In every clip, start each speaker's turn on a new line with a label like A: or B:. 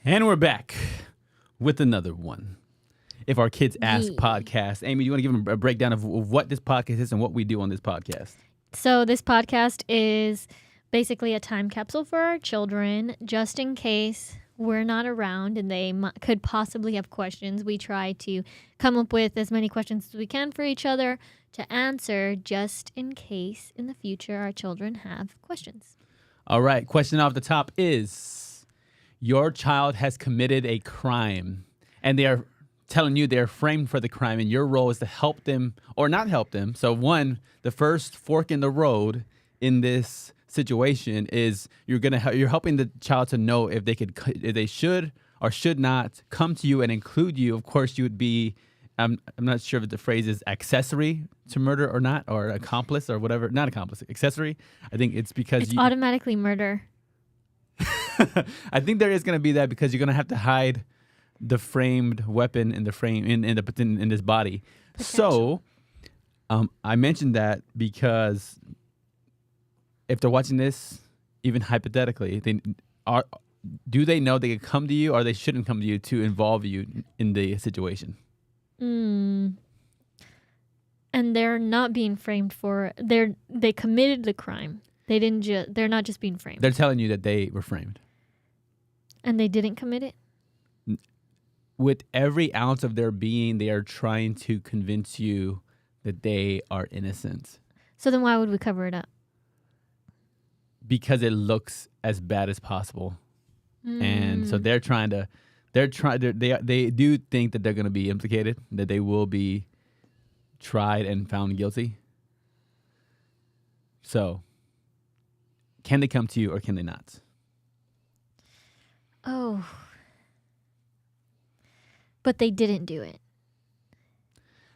A: And we're back with another one. If Our Kids Ask podcast. Amy, do you want to give them a breakdown of what this podcast is and what we do on this podcast?
B: So this podcast is basically a time capsule for our children, just in case we're not around and they could possibly have questions. We try to come up with as many questions as we can for each other to answer, just in case in the future our children have questions.
A: All right. Question off the top is, your child has committed a crime and they are telling you they're framed for the crime, and your role is to help them or not help them. So one, the first fork in the road in this situation is you're helping the child to know if they should or should not come to you and include you. Of course, you would be, I'm not sure if the phrase is accessory to murder or not, or accomplice or whatever. Not accomplice, accessory. I think it's because
B: it's automatically murder.
A: I think there is going to be that, because you're going to have to hide the framed weapon in the frame in this body.
B: Potential.
A: So I mentioned that because if they're watching this, even hypothetically, do they know they can come to you, or they shouldn't come to you to involve you in the situation?
B: And they're not being framed for they committed the crime. They're not just being framed.
A: They're telling you that they were framed.
B: And they didn't commit it?
A: With every ounce of their being, they are trying to convince you that they are innocent.
B: So then why would we cover it up?
A: Because it looks as bad as possible. And so they do think that they're going to be implicated, that they will be tried and found guilty. So can they come to you or can they not?
B: Oh. But they didn't do it.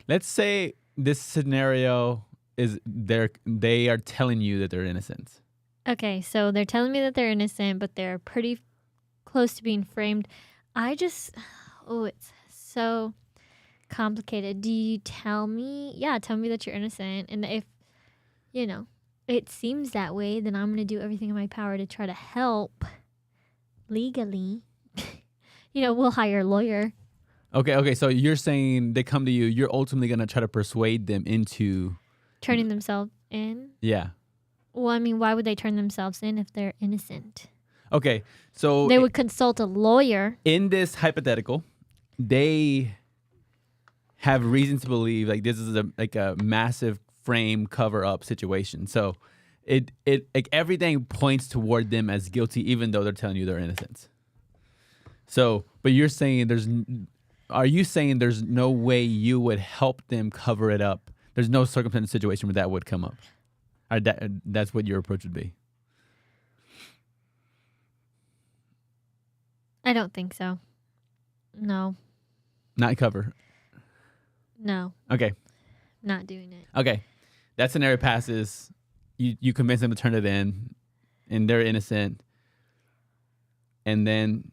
A: Let's say this scenario is they are telling you that they're innocent.
B: Okay, so they're telling me that they're innocent, but they're pretty close to being framed. It's so complicated. Do you tell me? Yeah, tell me that you're innocent. And if, it seems that way, then I'm going to do everything in my power to try to help legally. We'll hire a lawyer.
A: Okay. So you're saying they come to you. You're ultimately going to try to persuade them into
B: turning themselves in?
A: Yeah.
B: Well, I mean, why would they turn themselves in if they're innocent?
A: Okay, so
B: they would consult a lawyer.
A: In this hypothetical, they have reason to believe like this is a massive frame cover-up situation. So it like everything points toward them as guilty, even though they're telling you they're innocent. So, but you're saying are you saying there's no way you would help them cover it up? There's no circumstantial situation where that would come up. Or that's what your approach would be.
B: I don't think so. No.
A: Not cover.
B: No.
A: Okay.
B: Not doing it.
A: Okay. That scenario passes. You convince them to turn it in, and they're innocent. And then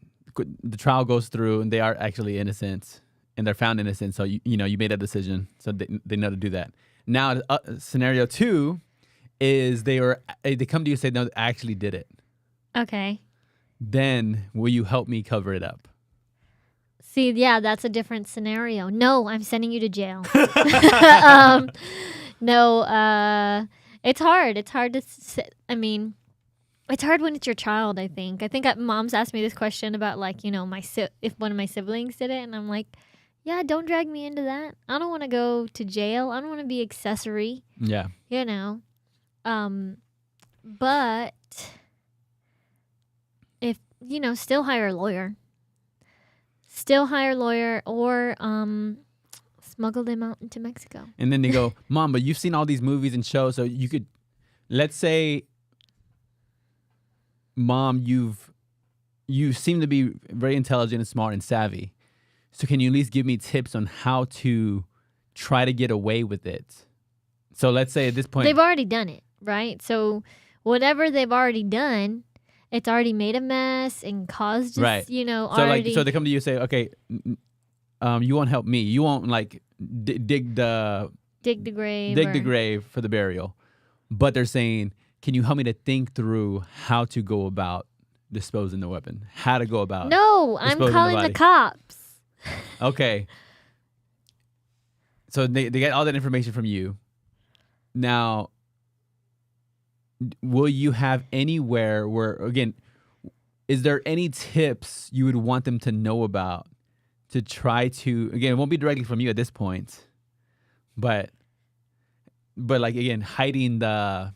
A: the trial goes through, and they are actually innocent, and they're found innocent. So you made that decision, so they know to do that. Now, scenario 2 is they come to you and say, no, I actually did it.
B: Okay. Then
A: will you help me cover it up?
B: See, yeah, that's a different scenario. No, I'm sending you to jail. No, it's hard. It's hard to it's hard when it's your child, I think. Mom's asked me this question about, like, if one of my siblings did it, and I'm like, yeah, don't drag me into that. I don't want to go to jail. I don't want to be accessory.
A: Yeah.
B: But if, still hire a lawyer. Or smuggle them out into Mexico.
A: And then they go, Mom, but you've seen all these movies and shows, so you could, let's say, Mom, you seem to be very intelligent and smart and savvy. So can you at least give me tips on how to try to get away with it? So let's say at this point,
B: they've already done it, right? So whatever they've already done, it's already made a mess and caused,
A: right?
B: So
A: already. So they come to you and say, okay, you won't help me. You won't dig the grave for the burial. But they're saying, can you help me to think through how to go about disposing the weapon. How to go about.
B: No, I'm
A: disposing the
B: calling the
A: body.
B: cops.
A: Okay. So they get all that information from you. Now, will you have anywhere where, again, is there any tips you would want them to know about to try to, again, it won't be directly from you at this point, but like, again, hiding the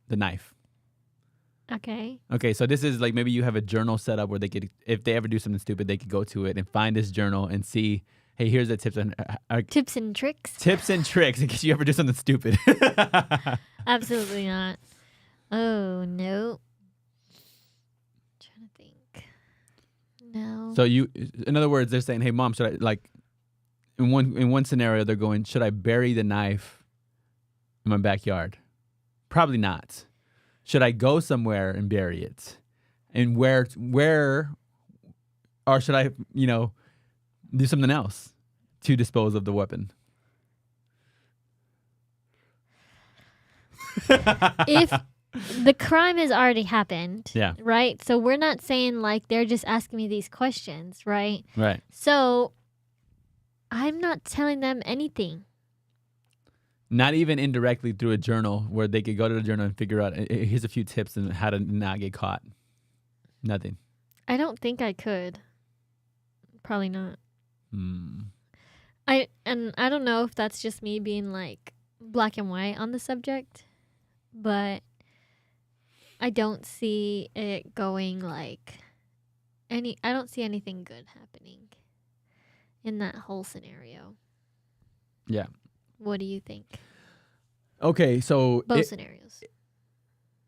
A: knife.
B: Okay.
A: Okay, so this is like maybe you have a journal set up where they could, if they ever do something stupid, they could go to it and find this journal and see, hey, here's the tips and
B: Tips and tricks?
A: tips and tricks in case you ever do something stupid.
B: Absolutely not. Oh, no. Trying to think. No.
A: So you, in other words, they're saying, hey, mom, should I, like, in one scenario, they're going, should I bury the knife in my backyard? Probably not. Should I go somewhere and bury it? And where, or should I, do something else to dispose of the weapon?
B: If the crime has already happened,
A: Yeah.
B: right? So we're not saying like they're just asking me these questions, right?
A: Right.
B: So I'm not telling them anything.
A: Not even indirectly through a journal where they could go to the journal and figure out, here's a few tips on how to not get caught. Nothing.
B: I don't think I could. Probably not.
A: Hmm.
B: I don't know if that's just me being like black and white on the subject, but I don't see it going like I don't see anything good happening in that whole scenario.
A: Yeah.
B: What do you think?
A: Okay, so
B: Both scenarios.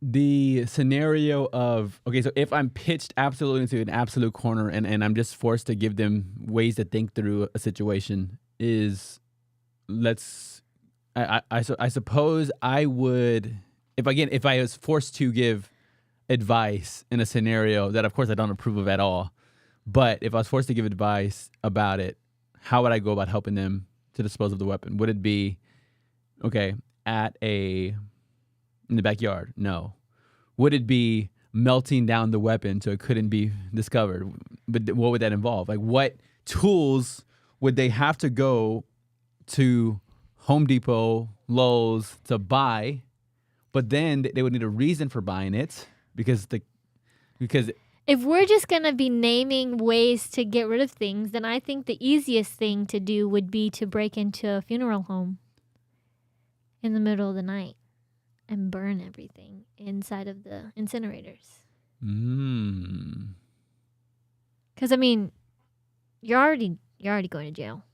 A: the scenario of, okay, so if I'm pitched absolutely into an absolute corner and I'm just forced to give them ways to think through a situation is, I suppose I would, if I was forced to give advice in a scenario that of course I don't approve of at all, but if I was forced to give advice about it, how would I go about helping them to dispose of the weapon? Would it be, okay, in the backyard? No. Would it be melting down the weapon so it couldn't be discovered? But what would that involve? Like, what tools would they have to go to Home Depot, Lowe's to buy? But then they would need a reason for buying it because
B: If we're just going to be naming ways to get rid of things, then I think the easiest thing to do would be to break into a funeral home in the middle of the night and burn everything inside of the incinerators. Because, I mean, you're already going to jail.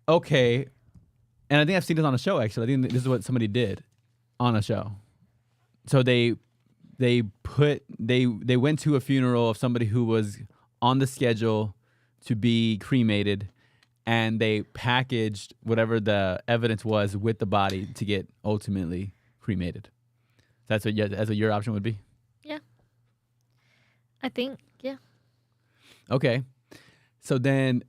A: Okay. And I think I've seen this on a show, actually. I think this is what somebody did on a show. So they went to a funeral of somebody who was on the schedule to be cremated, and they packaged whatever the evidence was with the body to get ultimately cremated. That's what your option would be?
B: Yeah. I think, yeah.
A: Okay. So then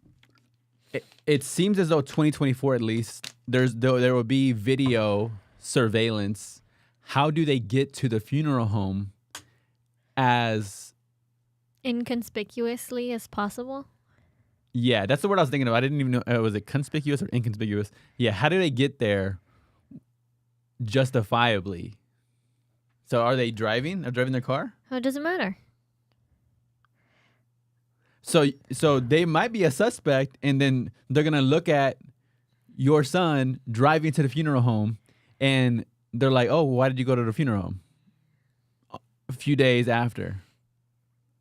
A: it seems as though 2024 at least, there will be video surveillance. How do they get to the funeral home as
B: inconspicuously as possible?
A: Yeah, that's the word I was thinking of. I didn't even know, was it conspicuous or inconspicuous? Yeah, how do they get there justifiably? So are they driving? Are driving their car?
B: Oh, it doesn't matter.
A: So they might be a suspect, and then they're going to look at your son driving to the funeral home, and they're like, oh, why did you go to the funeral home? A few days after.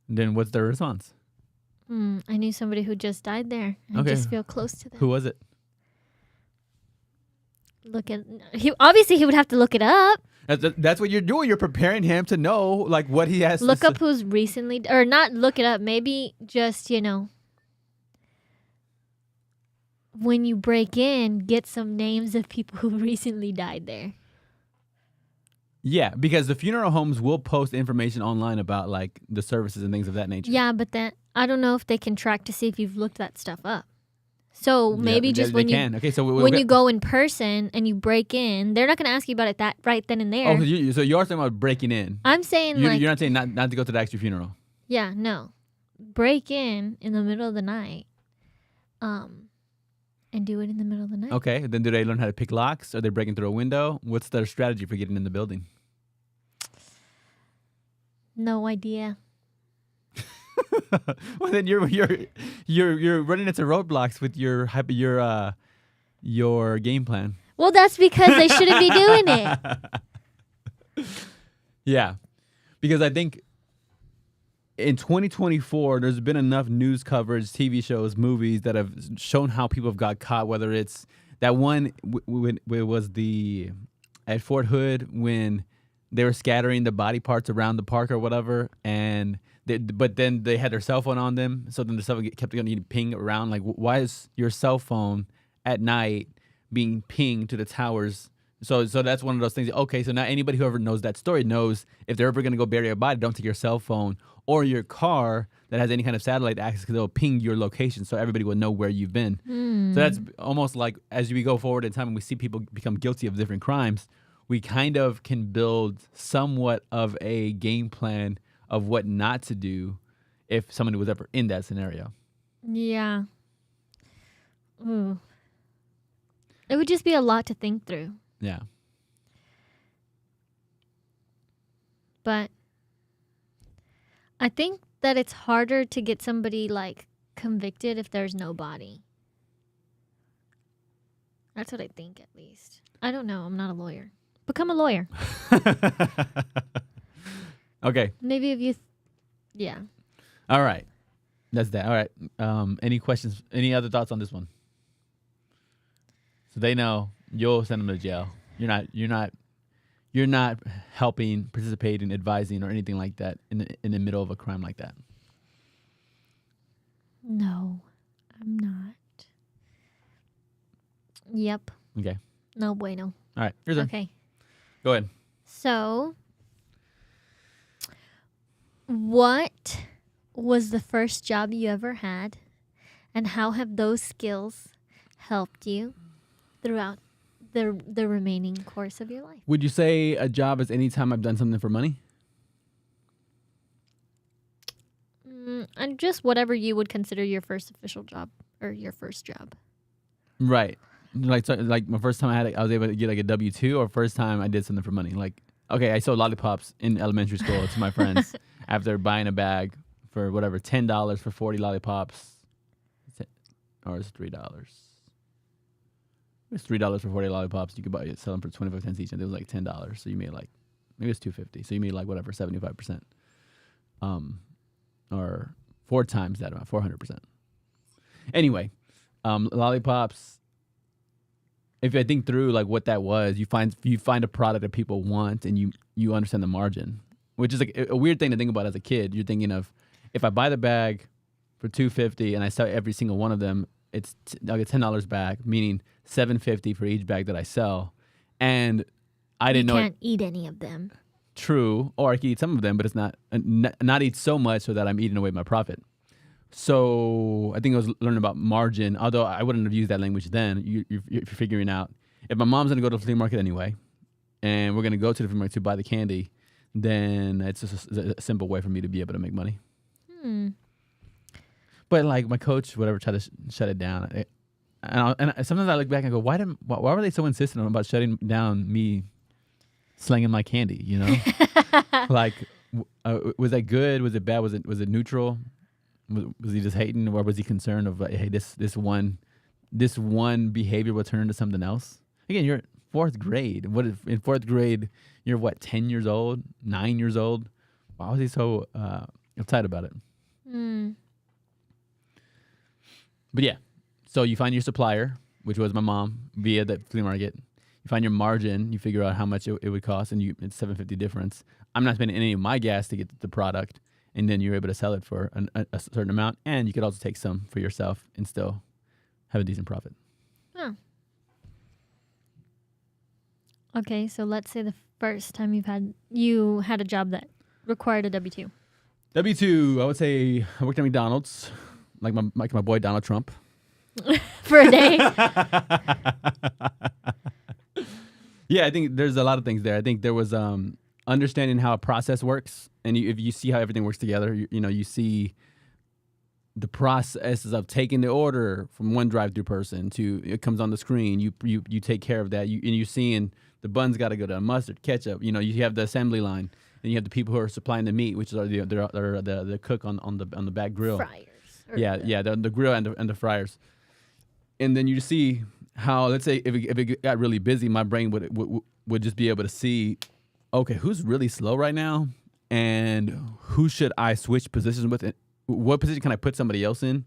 A: And then what's their response?
B: I knew somebody who just died there. I
A: Okay.
B: just feel close to them.
A: Who was it?
B: Obviously he would have to look it up.
A: That's what you're doing. You're preparing him to know like what he has
B: Look
A: to
B: up who's recently, or not look it up. Maybe just, when you break in, get some names of people who recently died there.
A: Yeah, because the funeral homes will post information online about like the services and things of that nature.
B: Yeah, but then I don't know if they can track to see if you've looked that stuff up. So maybe just when
A: can. Okay, so
B: when you go in person and you break in, they're not going to ask you about it that right then and there.
A: Oh, so you're talking about breaking in.
B: I'm saying
A: You're not saying not to go to the actual funeral.
B: Yeah, no. Break in the middle of the night. And do it in the middle of the night.
A: Okay, then do they learn how to pick locks? Are they breaking through a window? What's their strategy for getting in the building?
B: No idea.
A: Well, then you're running into roadblocks with your game plan.
B: Well, that's because they shouldn't be doing it.
A: Yeah, because I think in 2024, there's been enough news coverage, TV shows, movies that have shown how people have got caught. Whether it's that one, when it was at Fort Hood when they were scattering the body parts around the park or whatever, but then they had their cell phone on them, so then the cell phone kept getting ping around. Like, why is your cell phone at night being pinged to the towers? So that's one of those things. Okay, so now anybody who ever knows that story knows if they're ever going to go bury a body, don't take your cell phone or your car that has any kind of satellite access, because they'll ping your location so everybody will know where you've been. So that's almost like as we go forward in time and we see people become guilty of different crimes, we kind of can build somewhat of a game plan of what not to do if somebody was ever in that scenario.
B: Yeah. Ooh. It would just be a lot to think through.
A: Yeah.
B: But I think that it's harder to get somebody like convicted if there's no body. That's what I think, at least. I don't know. I'm not a lawyer. Become a lawyer.
A: Okay.
B: Maybe if you... yeah.
A: All right. That's that. All right. Any questions? Any other thoughts on this one? So they know you'll send them to jail. You're not helping, participating, advising, or anything like that in the middle of a crime like that.
B: No, I'm not. Yep.
A: Okay.
B: No bueno.
A: All right. Here's
B: Okay.
A: Go ahead.
B: So, what was the first job you ever had, and how have those skills helped you throughout the remaining course of your life?
A: Would you say a job is any time I've done something for money?
B: And just whatever you would consider your first official job or your first job.
A: Right. Like my first time I was able to get like a W-2, or first time I did something for money. Like, okay, I sold lollipops in elementary school to my friends after buying a bag for whatever, $10 for 40 lollipops. Or it's $3. It's $3 for 40 lollipops. You could sell them for 25 cents each, and it was like $10. So you made like, maybe it's $2.50. So you made like whatever, 75%. Or 4 times that amount, 400%. Anyway, lollipops. If I think through like what that was, you find a product that people want, and you understand the margin, which is like a weird thing to think about as a kid. You're thinking of, if I buy the bag for $2.50 and I sell every single one of them, I'll get $10 back, meaning $7.50 for each bag that I sell. And I didn't know
B: you can't eat any of them.
A: True, or I can eat some of them, but it's not eat so much so that I'm eating away my profit. So I think I was learning about margin, although I wouldn't have used that language then. You're figuring out, if my mom's going to go to the flea market anyway, and we're going to go to the flea market to buy the candy, then it's just a simple way for me to be able to make money. But like my coach, whatever, tried to shut it down. And sometimes I look back and go, why were they so insistent about shutting down me slinging my candy, you know? Like, was that good? Was it bad? Was it neutral? Was he just hating, or was he concerned of like, hey, this one behavior will turn into something else? Again, you're 4th grade. What if in 4th grade you're 10 years old, 9 years old? Why was he so uptight about it? But yeah, so you find your supplier, which was my mom, via the flea market. You find your margin. You figure out how much it would cost, and it's $7.50 difference. I'm not spending any of my gas to get the product, and then you're able to sell it for a certain amount, and you could also take some for yourself and still have a decent profit.
B: Oh. Okay, so let's say the first time you had a job that required a W-2.
A: W-2, I would say I worked at McDonald's, like my boy Donald Trump.
B: for a day.
A: Yeah, I think there's a lot of things there. I think there was understanding how a process works, and if you see how everything works together, you see the processes of taking the order from one drive-through person to it comes on the screen. You take care of that. And you seeing the buns got to go to mustard, ketchup. You have the assembly line, and you have the people who are supplying the meat, which are the cook on the back grill.
B: Fryers.
A: The grill and the fryers. And then you see how, let's say, if it got really busy, my brain would just be able to see, okay, who's really slow right now, and who should I switch positions with? What position can I put somebody else in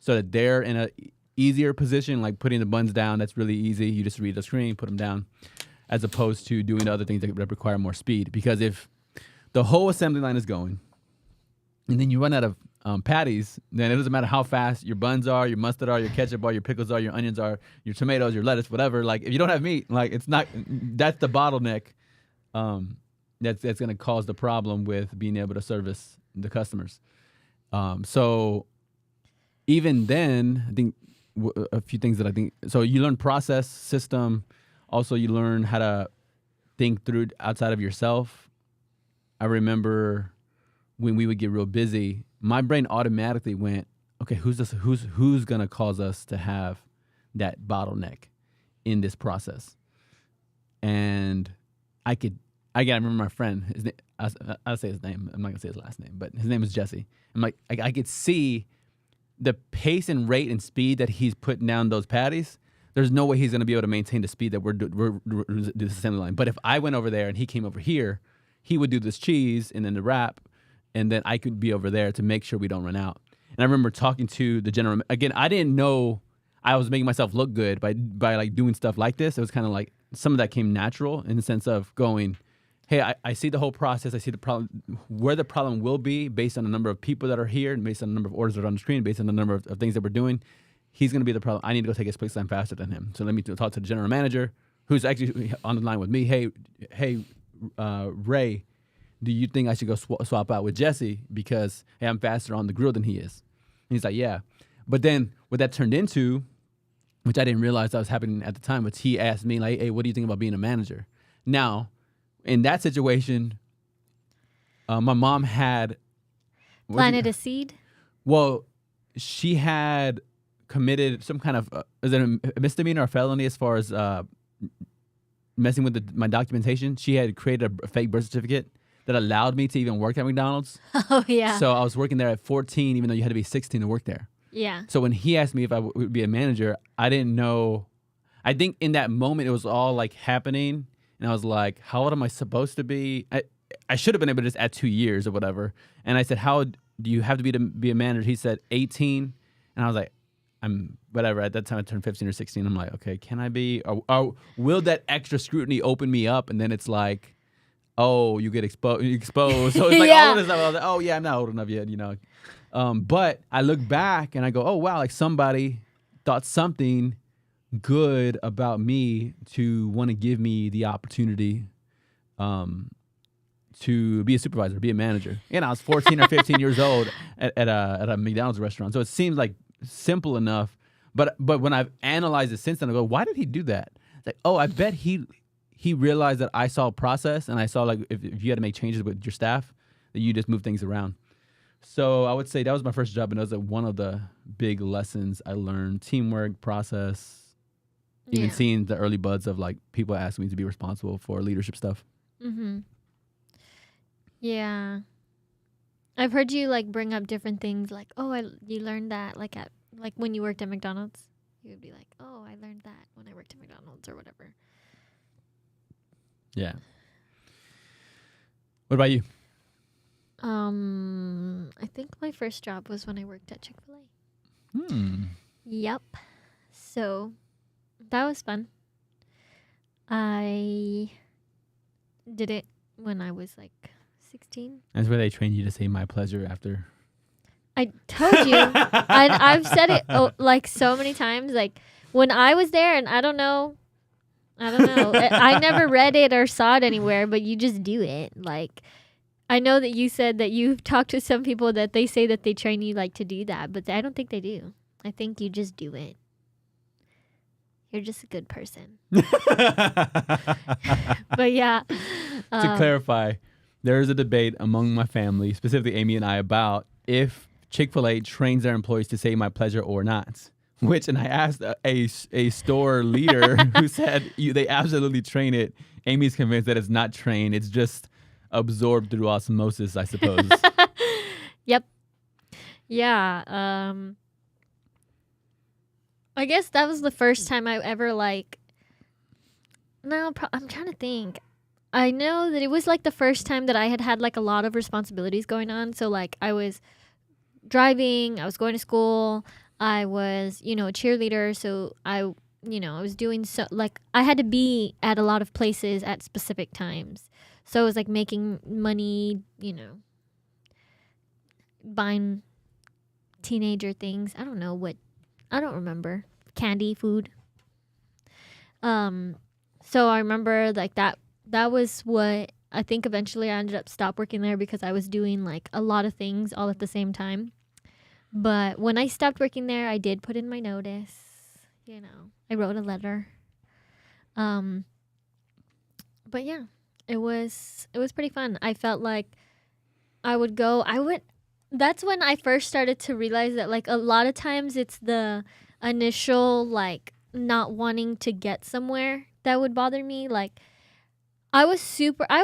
A: so that they're in a easier position, like putting the buns down? That's really easy. You just read the screen, put them down, as opposed to doing the other things that require more speed. Because if the whole assembly line is going, and then you run out of patties, then it doesn't matter how fast your buns are, your mustard are, your ketchup are, your pickles are, your onions are, your tomatoes, your lettuce, whatever. Like, if you don't have meat, like, it's not. That's the bottleneck. That's going to cause the problem with being able to service the customers. So even then, I think a few things that I think. So you learn process, system. Also, you learn how to think through outside of yourself. I remember when we would get real busy, my brain automatically went, okay, who's gonna cause us to have that bottleneck in this process? And I remember my friend, his name, I'll say his name, I'm not gonna say his last name, but his name is Jesse. I'm like, I could see the pace and rate and speed that he's putting down those patties. There's no way he's gonna be able to maintain the speed that we're this assembly line. But if I went over there and he came over here, he would do this cheese and then the wrap, and then I could be over there to make sure we don't run out. And I remember talking to the general. Again, I didn't know I was making myself look good by like doing stuff like this. It was kind of like some of that came natural in the sense of going, hey, I see the whole process. I see the problem, where the problem will be based on the number of people that are here and based on the number of orders that are on the screen, based on the number of things that we're doing. He's going to be the problem. I need to go take his place line faster than him. So let me talk to the general manager, who's actually on the line with me. Hey, Ray, do you think I should go swap out with Jesse because, hey, I'm faster on the grill than he is? And he's like, yeah. But then what that turned into, which I didn't realize that was happening at the time, was he asked me, like, hey, what do you think about being a manager? Now, in that situation, my mom had...
B: Planted a seed?
A: Well, she had committed some kind of... is it a misdemeanor or felony as far as messing with my documentation? She had created a fake birth certificate that allowed me to even work at McDonald's.
B: Oh, yeah.
A: So I was working there at 14, even though you had to be 16 to work there.
B: Yeah.
A: So when he asked me if I would be a manager, I didn't know. I think in that moment, it was all like happening. And I was like, how old am I supposed to be? I should have been able to just add 2 years or whatever. And I said, how do you have to be a manager? He said 18. And I was like, I'm whatever. At that time, I turned 15 or 16. I'm like, okay, can I be? Or will that extra scrutiny open me up? And then it's like, oh, you get exposed. So it's like all of this stuff. I was like, oh yeah, I'm not old enough yet, But I look back and I go, oh wow, like somebody thought something good about me to want to give me the opportunity to be a supervisor, be a manager. And I was 14 or 15 years old at a McDonald's restaurant. So it seems like simple enough. But when I've analyzed it since then, I go, why did he do that? It's like, oh, I bet he realized that I saw a process and I saw like if you had to make changes with your staff, that you just move things around. So I would say that was my first job, and that was one of the big lessons I learned: teamwork, process, even seeing the early buds of like people asking me to be responsible for leadership stuff.
B: Mm-hmm. Yeah, I've heard you like bring up different things, like, oh, you learned that like when you worked at McDonald's. You would be like, oh, I learned that when I worked at McDonald's or whatever.
A: Yeah. What about you?
B: I think my first job was when I worked at Chick-fil-A. Yep. So that was fun. I did it when I was like 16.
A: That's where they train you to say "my pleasure" after.
B: I told you. I've said it like so many times. Like when I was there, and I don't know. I never read it or saw it anywhere, but you just do it. Like, I know that you said that you've talked to some people that they say that they train you like to do that, but I don't think they do. I think you just do it. You're just a good person.
A: To
B: But yeah.
A: clarify, there is a debate among my family, specifically Amy and I, about if Chick-fil-A trains their employees to say my pleasure or not. And I asked a store leader who said they absolutely train it. Amy's convinced that it's not trained. It's just absorbed through osmosis, I suppose.
B: Yep. Yeah. I guess that was the first time I ever like. No, I'm trying to think. I know that it was like the first time that I had like a lot of responsibilities going on. So like I was driving, I was going to school, I was, a cheerleader. So I was doing so like I had to be at a lot of places at specific times. So it was like making money, buying teenager things. I don't know what. I don't remember. Candy, food. So I remember like that was what I think eventually I ended up stop working there because I was doing like a lot of things all at the same time. But when I stopped working there, I did put in my notice. I wrote a letter. But yeah, it was pretty fun. I felt like that's when I first started to realize that like a lot of times it's the initial like not wanting to get somewhere that would bother me. Like I would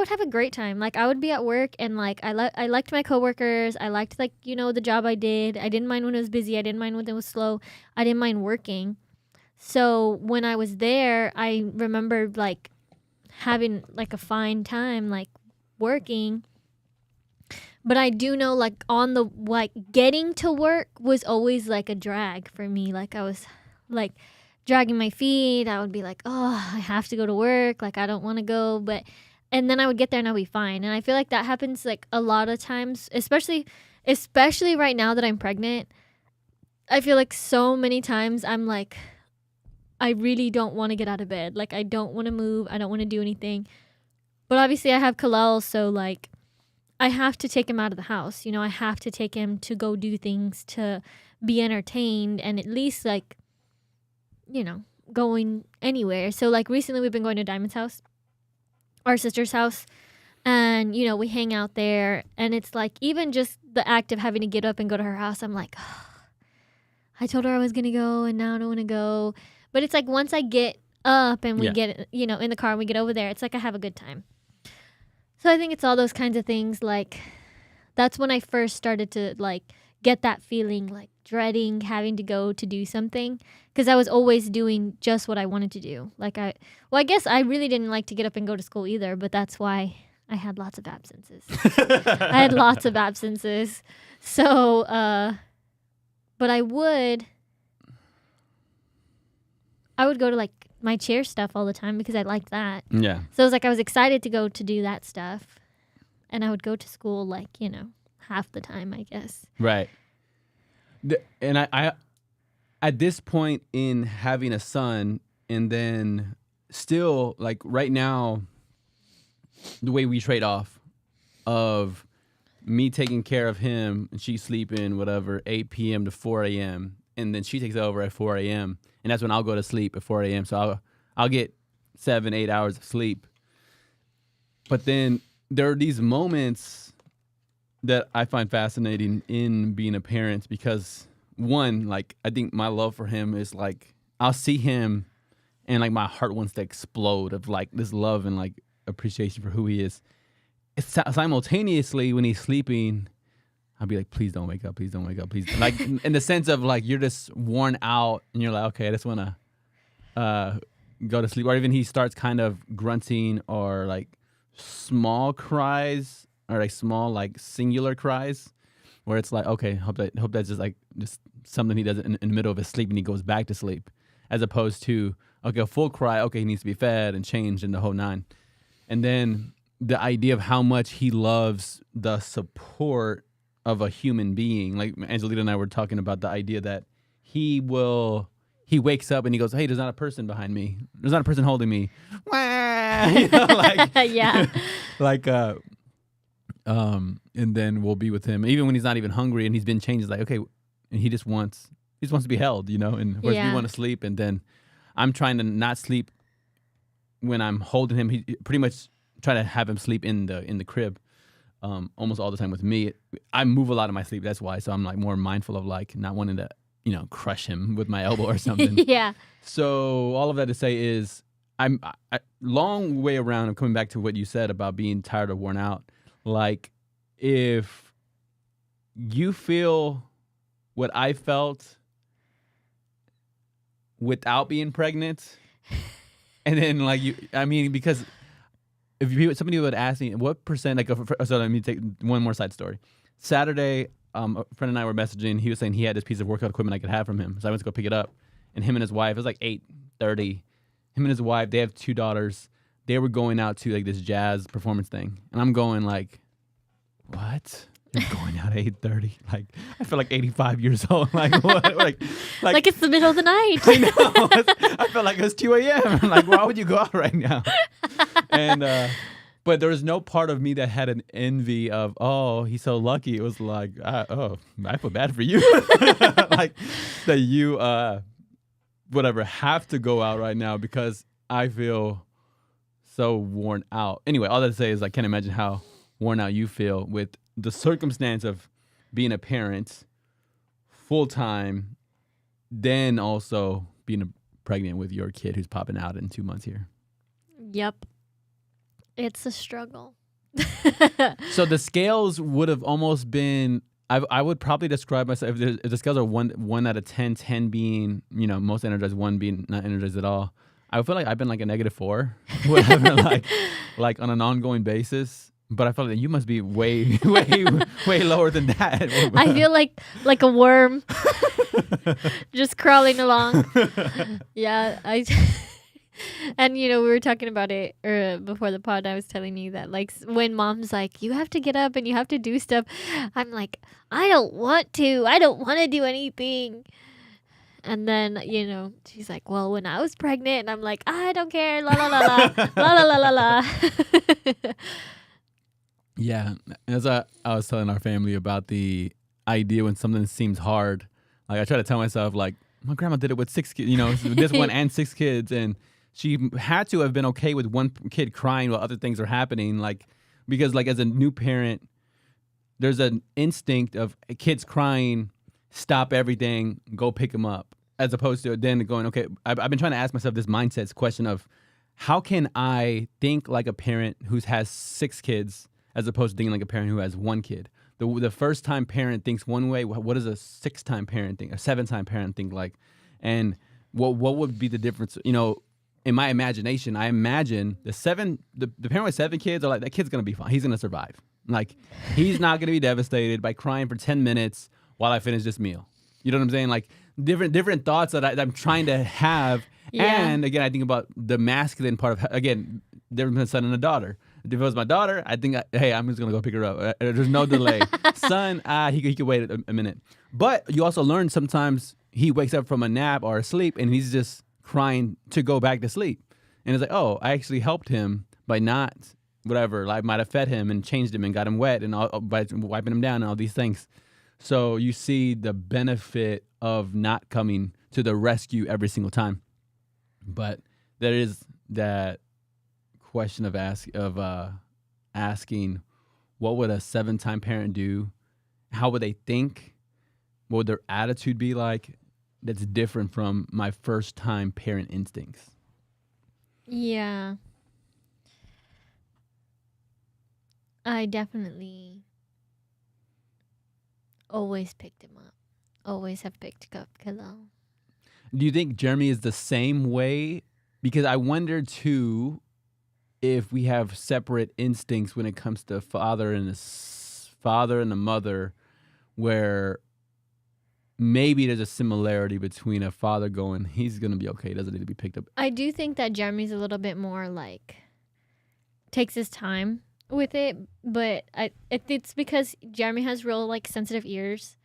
B: have a great time. Like I would be at work and like I liked my coworkers. I liked like, the job I did. I didn't mind when it was busy. I didn't mind when it was slow. I didn't mind working. So when I was there, I remember like having like a fine time like working. But I do know like on the like getting to work was always like a drag for me. Like I was like dragging my feet. I would be like, oh, I have to go to work. Like I don't want to go. And then I would get there and I'll be fine. And I feel like that happens like a lot of times, especially right now that I'm pregnant. I feel like so many times I'm like, I really don't want to get out of bed. Like I don't want to move. I don't want to do anything. But obviously I have Kalel, so like I have to take him out of the house. I have to take him to go do things, to be entertained, and at least like, going anywhere. So like recently we've been going to Diamond's house, our sister's house, and we hang out there, and it's like even just the act of having to get up and go to her house, I'm like, oh, I told her I was gonna go and now I don't want to go. But it's like once I get up and we get in the car and we get over there, it's like I have a good time. So I think it's all those kinds of things. Like that's when I first started to like get that feeling like dreading having to go to do something, because I was always doing just what I wanted to do. Like I guess I really didn't like to get up and go to school either, but that's why I had lots of absences. So, but I would go to like my cheer stuff all the time because I liked that.
A: Yeah.
B: So it was like I was excited to go to do that stuff. And I would go to school like, half the time, I guess.
A: Right. And I at this point in having a son, and then still like right now, the way we trade off of me taking care of him and she sleeping, whatever, 8 p.m. to 4 a.m. And then she takes over at 4 a.m. And that's when I'll go to sleep at 4 a.m. So I'll get 7-8 hours of sleep. But then there are these moments that I find fascinating in being a parent because, one, like, I think my love for him is like, I'll see him and like my heart wants to explode of like this love and like appreciation for who he is. It's simultaneously when he's sleeping, I'll be like, please don't wake up, please don't wake up, please. Like in the sense of like you're just worn out and you're like, okay, I just want to go to sleep. Or even he starts kind of grunting or like small cries or like small like singular cries where it's like, okay, hope that's just something he does in the middle of his sleep and he goes back to sleep, as opposed to, okay, a full cry, okay, he needs to be fed and changed and the whole nine. And then the idea of how much he loves the support of a human being. Like Angelita and I were talking about the idea that he wakes up and he goes, hey, there's not a person behind me. There's not a person holding me.
B: Yeah.
A: Like, and then we'll be with him. Even when he's not even hungry and he's been changed, it's like, okay, and he just wants to be held, and of course we want to sleep. And then I'm trying to not sleep when I'm holding him. He pretty much try to have him sleep in the crib. Almost all the time with me. I move a lot in my sleep. That's why. So I'm like more mindful of like not wanting to, crush him with my elbow or something.
B: Yeah.
A: So all of that to say is I long way around of coming back to what you said about being tired or worn out. Like if you feel what I felt without being pregnant, and then like because if somebody would ask me what percent, so let me take one more side story. Saturday, a friend and I were messaging. He was saying he had this piece of workout equipment I could have from him, so I went to go pick it up. And him and his wife, it was like 8:30. Him and his wife, they have 2 daughters. They were going out to like this jazz performance thing, and I'm going like, what? You're going out at 8:30? Like I feel like 85 years old. Like what? Like
B: it's the middle of the night.
A: I know. I felt like it was 2 a.m. I'm like, why would you go out right now? And but there was no part of me that had an envy of, oh, he's so lucky. It was like, I feel bad for you. Like that you whatever have to go out right now because I feel so worn out. Anyway, all that to say is I can't imagine how worn out you feel with the circumstance of being a parent full time, then also being pregnant with your kid who's popping out in 2 months here.
B: Yep. It's a struggle.
A: So the scales would have almost been, I would probably describe myself, if the scales are 1 out of 10, 10 being, most energized, 1 being not energized at all. I feel like I've been like a -4, whatever, like on an ongoing basis. But I feel like you must be way, way, way lower than that.
B: I feel like a worm just crawling along. Yeah, and we were talking about it before the pod. I was telling you that like when mom's like, you have to get up and you have to do stuff, I'm like, I don't want to do anything. And then she's like, well, when I was pregnant, and I'm like, I don't care, la la la la la la la la la.
A: Yeah, as I was telling our family about the idea when something seems hard, like I try to tell myself like, my grandma did it with 6 kids, this one and 6 kids, and she had to have been okay with one kid crying while other things are happening, like because like as a new parent, there's an instinct of kids crying, stop everything, go pick them up, as opposed to then going, okay, I've been trying to ask myself this mindset question of how can I think like a parent who has 6 kids as opposed to thinking like a parent who has 1 kid. The first time parent thinks one way. What does a 6-time parent think? A 7-time parent think like? And what would be the difference? In my imagination, I imagine the parent with 7 kids are like, that kid's gonna be fine. He's gonna survive. Like he's not gonna be devastated by crying for 10 minutes while I finish this meal. You know what I'm saying? Like different thoughts that I'm trying to have. Yeah. And again, I think about the masculine part of, again, there's a son and a daughter. If it was my daughter, I think, hey, I'm just going to go pick her up. There's no delay. Son, he could wait a minute. But you also learn sometimes he wakes up from a nap or a sleep and he's just crying to go back to sleep. And it's like, oh, I actually helped him by not, whatever, I might have fed him and changed him and got him wet and all, by wiping him down and all these things. So you see the benefit of not coming to the rescue every single time. But there is that question of asking, what would a 7-time parent do? How would they think? What would their attitude be like? That's different from my first-time parent instincts.
B: Yeah. I definitely always picked him up. Always have picked up Khalil.
A: Do you think Jeremy is the same way? Because I wonder, too, if we have separate instincts when it comes to father and the mother, where maybe there's a similarity between a father going, he's going to be okay, doesn't need to be picked up.
B: I do think that Jeremy's a little bit more like, takes his time with it, but it's because Jeremy has real like sensitive ears.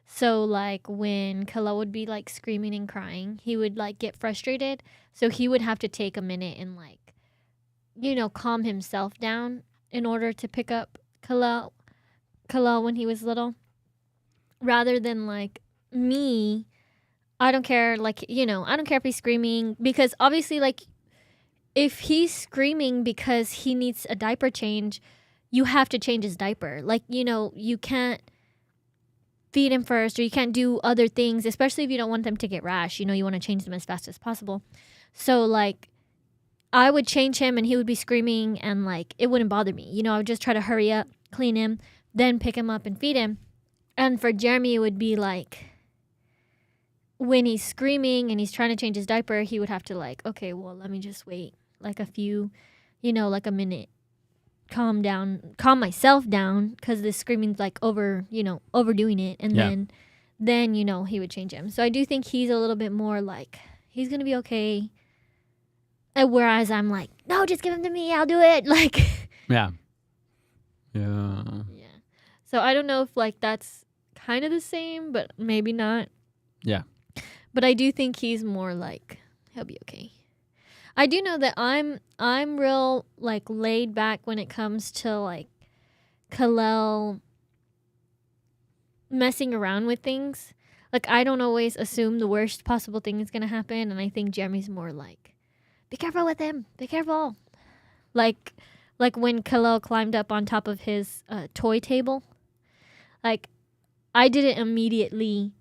B: So like when Khalil would be like screaming and crying, he would like get frustrated. So he would have to take a minute and like, calm himself down in order to pick up Khalil when he was little. Rather than like me, I don't care, like, I don't care if he's screaming, because obviously, like, if he's screaming because he needs a diaper change, you have to change his diaper. Like, you can't feed him first, or you can't do other things, especially if you don't want them to get rash. You want to change them as fast as possible. So, like, I would change him and he would be screaming, and, like, it wouldn't bother me. I would just try to hurry up, clean him, then pick him up and feed him. And for Jeremy, it would be like, when he's screaming and he's trying to change his diaper, he would have to, like, okay, well, let me just wait like a few, like a minute, calm myself down, because the screaming's like overdoing it. And
A: Yeah.
B: then he would change him. So I do think he's a little bit more like, he's gonna be okay. Whereas I'm like, no, just give him to me, I'll do it. Like,
A: Yeah.
B: yeah. So I don't know if, like, that's kind of the same, but maybe not.
A: Yeah.
B: But I do think he's more like, he'll be okay. I do know that I'm real, like, laid back when it comes to, like, Kalel messing around with things. Like, I don't always assume the worst possible thing is gonna happen, and I think Jeremy's more like, be careful with him, be careful. Like when Kalel climbed up on top of his toy table, like, I didn't immediately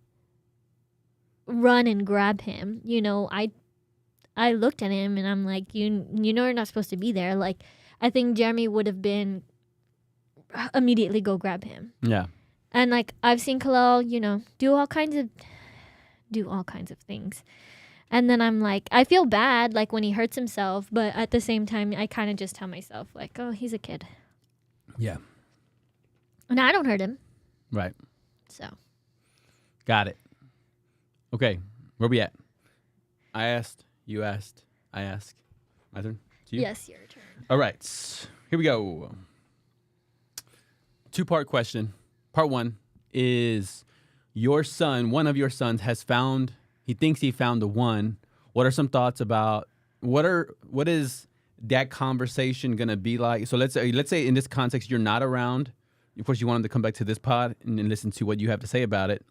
B: run and grab him. I looked at him and I'm like, you know you're not supposed to be there. Like, I think Jeremy would have been immediately go grab him.
A: Yeah.
B: And, like, I've seen Kalel, do all kinds of things. And then I'm like, I feel bad, like, when he hurts himself, but at the same time, I kind of just tell myself, like, oh, he's a kid.
A: Yeah.
B: And I don't hurt him.
A: Right.
B: So.
A: Got it. Okay. Where we at? I asked. You asked. I asked. My turn? To you?
B: Yes, your turn.
A: All right. Here we go. 2-part question. Part 1 is, one of your sons he thinks he found the one. What are some thoughts about, what is that conversation going to be like? So let's say in this context, you're not around. Of course, you want him to come back to this pod and listen to what you have to say about it.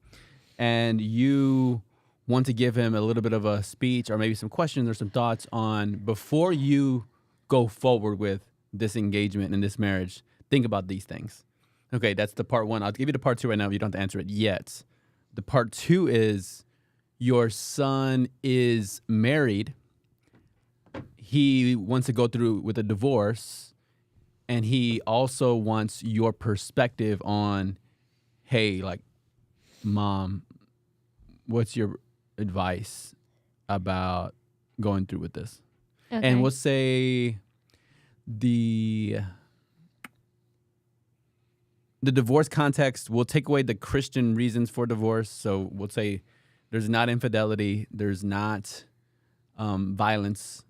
A: And you want to give him a little bit of a speech, or maybe some questions or some thoughts on, before you go forward with this engagement and this marriage, think about these things. Okay, that's the part 1. I'll give you the part 2 right now. You don't have to answer it yet. The part 2 is, your son is married. He wants to go through with a divorce, and he also wants your perspective on, hey, like, Mom, what's your advice about going through with this?
B: Okay.
A: And we'll say the divorce context, we'll take away the Christian reasons for divorce. So we'll say there's not infidelity, there's not violence,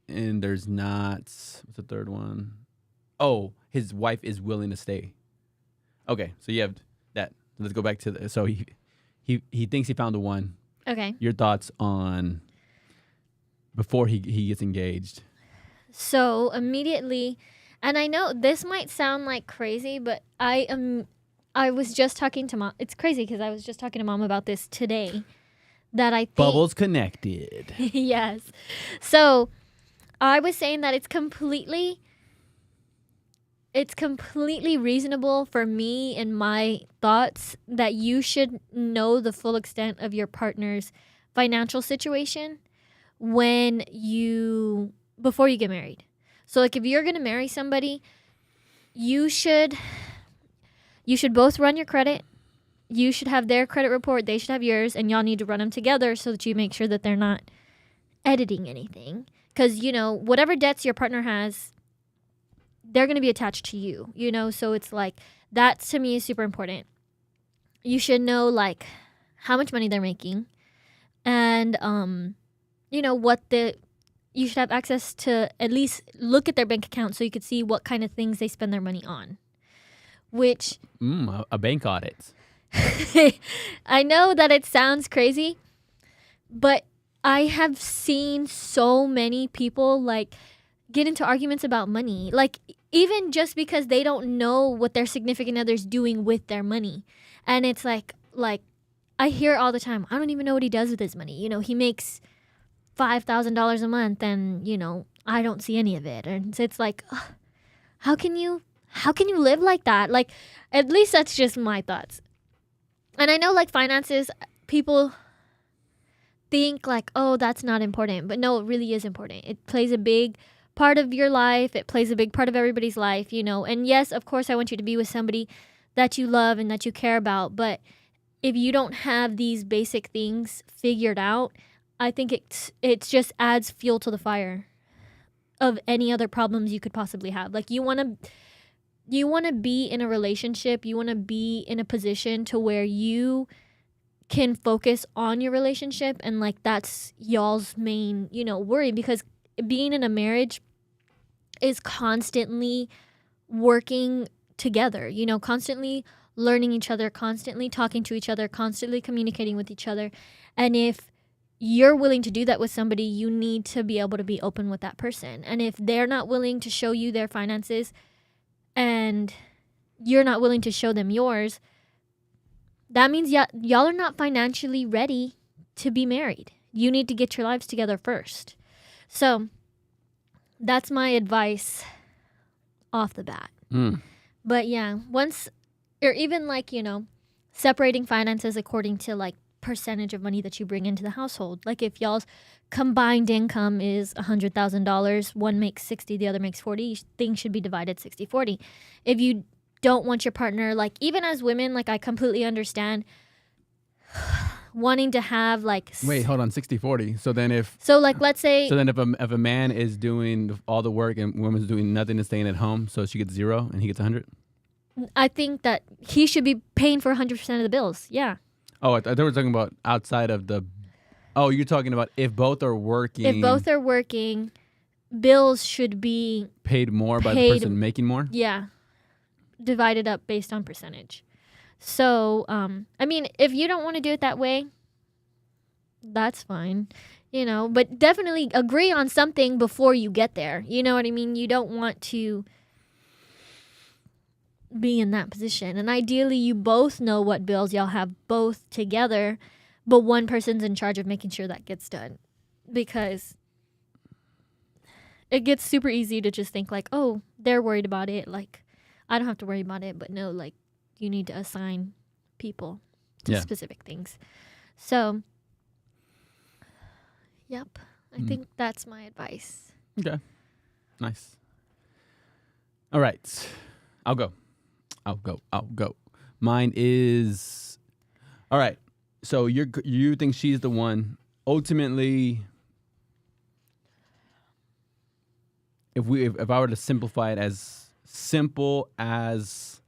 A: and there's not, what's the third one? Oh, his wife is willing to stay. Okay, so you have that. Let's go back to so he thinks he found the one.
B: Okay.
A: Your thoughts on before he gets engaged?
B: So immediately, and I know this might sound like crazy, but I was just talking to Mom. It's crazy because I was just talking to Mom about this today. That I think
A: Bubbles connected.
B: Yes. So I was saying that it's completely reasonable for me and my thoughts that you should know the full extent of your partner's financial situation before you get married. So, like, if you're going to marry somebody, you should both run your credit. You should have their credit report. They should have yours, and y'all need to run them together so that you make sure that they're not editing anything. Because, whatever debts your partner has, they're going to be attached to you, So it's like, that to me is super important. You should know, like, how much money they're making, and, you should have access to at least look at their bank account so you could see what kind of things they spend their money on. Which
A: A bank audit.
B: I know that it sounds crazy, but I have seen so many people, like, get into arguments about money, like, even just because they don't know what their significant other's doing with their money. And it's like I hear all the time, I don't even know what he does with his money. He makes $5,000 a month and, I don't see any of it. And so it's like, ugh, how can you live like that? Like, at least that's just my thoughts. And I know, like, finances, people think like, oh, that's not important. But no, it really is important. It plays a big part of your life. It plays a big part of everybody's life, And yes, of course, I want you to be with somebody that you love and that you care about. But if you don't have these basic things figured out, I think it just adds fuel to the fire of any other problems you could possibly have. Like, you want to be in a relationship, you want to be in a position to where you can focus on your relationship, and like that's y'all's main, worry, because being in a marriage is constantly working together, constantly learning each other, constantly talking to each other, constantly communicating with each other. And if you're willing to do that with somebody, you need to be able to be open with that person. And if they're not willing to show you their finances and you're not willing to show them yours, that means y'all are not financially ready to be married. You need to get your lives together first. So that's my advice off the bat. But yeah, once, or even like, separating finances according to like percentage of money that you bring into the household. Like, if y'all's combined income is $100,000, one makes 60, the other makes 40, things should be divided 60-40. If you don't want your partner, like, even as women, like, I completely understand wanting to have like
A: Wait, hold on, 60-40. So then if
B: let's say
A: if a man is doing all the work and woman's doing nothing and staying at home, so she gets 0 and he gets 100.
B: I think that he should be paying for 100% of the bills. Yeah.
A: Oh, I thought we were talking about outside of the. Oh, you're talking about if both are working.
B: If both are working, bills should be
A: paid more by the person making more.
B: Yeah, divided up based on percentage. So, I mean, if you don't want to do it that way, that's fine, But definitely agree on something before you get there. You know what I mean? You don't want to be in that position. And ideally, you both know what bills y'all have both together, but one person's in charge of making sure that gets done. Because it gets super easy to just think like, oh, they're worried about it. Like, I don't have to worry about it. But no, like, you need to assign people to specific things. So, yep. I think that's my advice.
A: Okay. Nice. All right. I'll go. Mine is, all right. So you think she's the one. Ultimately, if I were to simplify it as simple as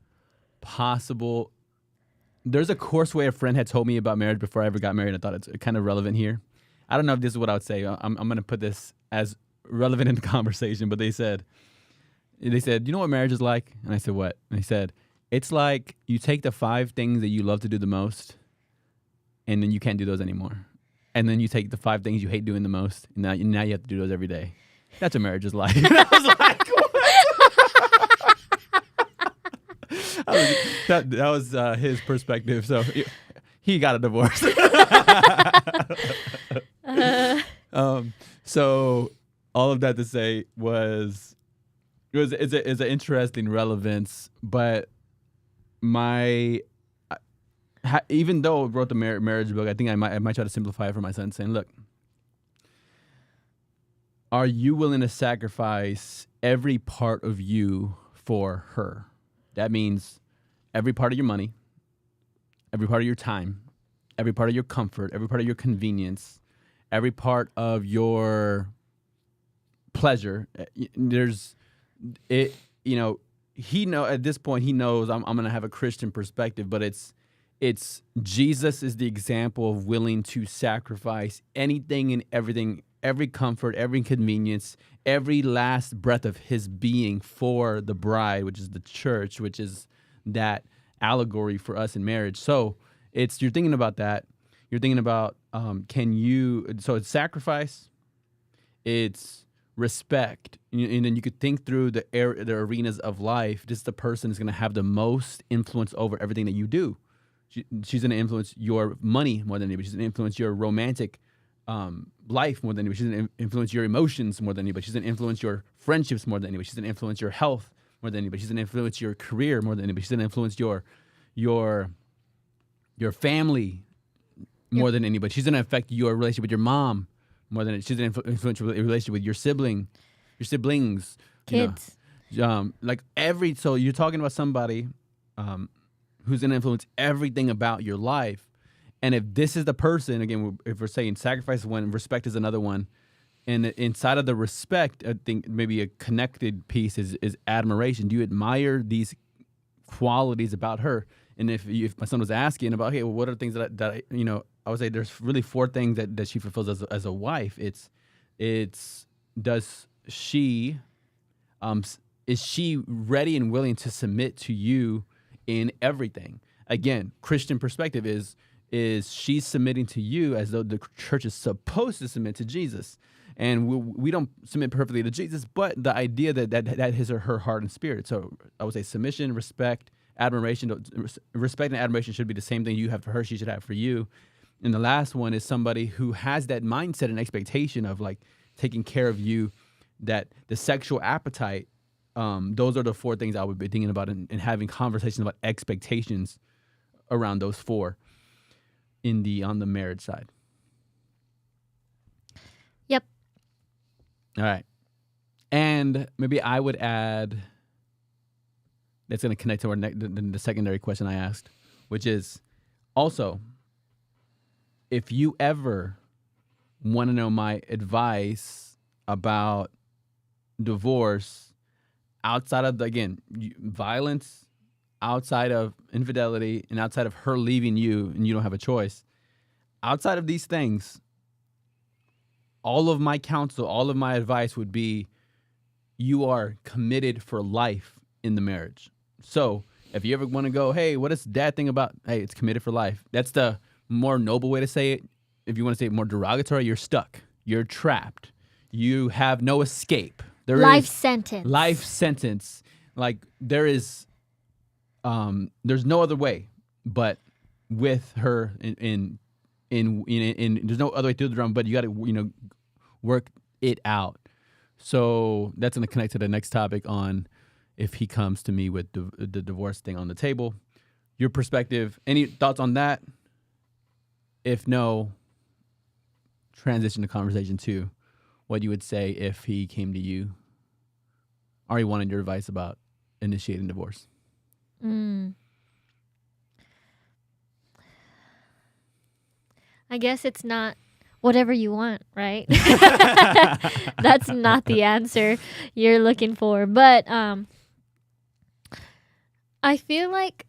A: possible, there's a course way a friend had told me about marriage before I ever got married. I thought it's kind of relevant here. I don't know if this is what I would say. I'm going to put this as relevant in the conversation, but they said, you know what marriage is like? And I said, what? And they said, it's like you take the 5 things that you love to do the most, and then you can't do those anymore. And then you take the 5 things you hate doing the most, and now you have to do those every day. That's what marriage is like. And I was like, what? That was his perspective. So he got a divorce. So all of that to say was, it's an interesting relevance, but even though I wrote the marriage book, I think I might try to simplify it for my son, saying, look, are you willing to sacrifice every part of you for her? That means every part of your money, every part of your time, every part of your comfort, every part of your convenience, every part of your pleasure. At this point he knows I'm going to have a Christian perspective, but it's Jesus is the example of willing to sacrifice anything and everything, every comfort, every convenience, every last breath of his being for the bride, which is the church, which is that allegory for us in marriage. So you're thinking about that. You're thinking about, so it's sacrifice, it's respect, and then you could think through the arenas of life. Just the person is going to have the most influence over everything that you do. She's going to influence your money more than anybody. She's going to influence your romantic life more than anybody. She's going to influence your emotions more than anybody. She's going to influence your friendships more than anybody. She's going to influence your health more than anybody. She's going to influence your career more than anybody. She's going to influence your family more than anybody. She's going to affect your relationship with your mom more than she's going to influence your relationship with your siblings,
B: Kids.
A: So you're talking about somebody who's going to influence everything about your life. And if this is the person, again, if we're saying sacrifice is one, respect is another one, and inside of the respect, I think maybe a connected piece is admiration. Do you admire these qualities about her? And if my son was asking about, hey, well, what are the things that I I would say there's really 4 things that she fulfills as a wife. It's does she is she ready and willing to submit to you in everything? Again, Christian perspective is she's submitting to you as though the church is supposed to submit to Jesus. And we don't submit perfectly to Jesus, but the idea that is her heart and spirit. So I would say submission, respect, admiration. Respect and admiration should be the same thing you have for her, she should have for you. And the last one is somebody who has that mindset and expectation of like taking care of you, that the sexual appetite, those are the 4 things I would be thinking about and having conversations about expectations around those 4 on the marriage side.
B: Yep.
A: All right. And maybe I would add, that's going to connect to the secondary question I asked, which is also, if you ever want to know my advice about divorce outside of violence, outside of infidelity, and outside of her leaving you and you don't have a choice, outside of these things, all of my counsel, all of my advice would be, you are committed for life in the marriage. So if you ever want to go, hey, what is dad thing about? Hey, it's committed for life. That's the more noble way to say it. If you want to say it more derogatory, you're stuck. You're trapped. You have no escape.
B: Life sentence.
A: Life sentence. Like there's no other way but with her in there's no other way through the drum, but you got to work it out. So that's going to connect to the next topic on if he comes to me with the divorce thing on the table. Your perspective, any thoughts on that? If no, transition the conversation to what you would say if he came to you or he wanted your advice about initiating divorce.
B: I guess it's not whatever you want, right? That's not the answer you're looking for. But I feel like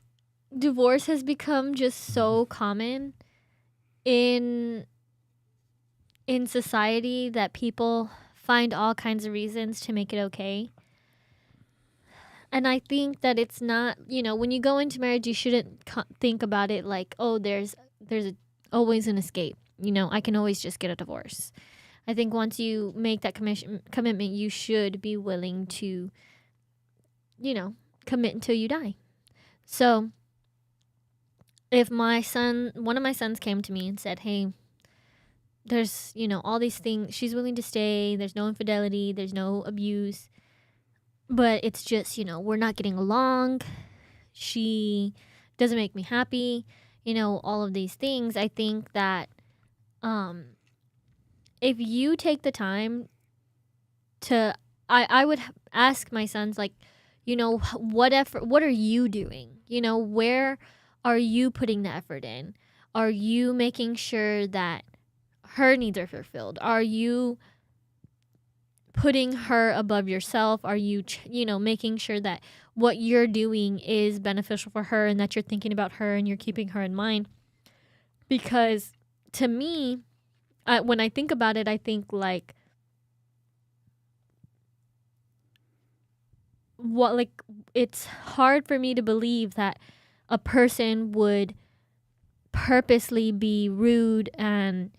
B: divorce has become just so common in society that people find all kinds of reasons to make it okay. And I think that it's not, when you go into marriage, you shouldn't think about it like, oh, there's always an escape. I can always just get a divorce. I think once you make that commitment, you should be willing to, commit until you die. So if one of my sons came to me and said, hey, there's, all these things, she's willing to stay, there's no infidelity, there's no abuse, but it's just, we're not getting along, she doesn't make me happy, all of these things, I think that if you take the time to, I would ask my sons, like, what are you doing? Where are you putting the effort in? Are you making sure that her needs are fulfilled? Are you putting her above yourself? Are you, making sure that what you're doing is beneficial for her and that you're thinking about her and you're keeping her in mind? Because to me, when I think about it, I think like, it's hard for me to believe that a person would purposely be rude and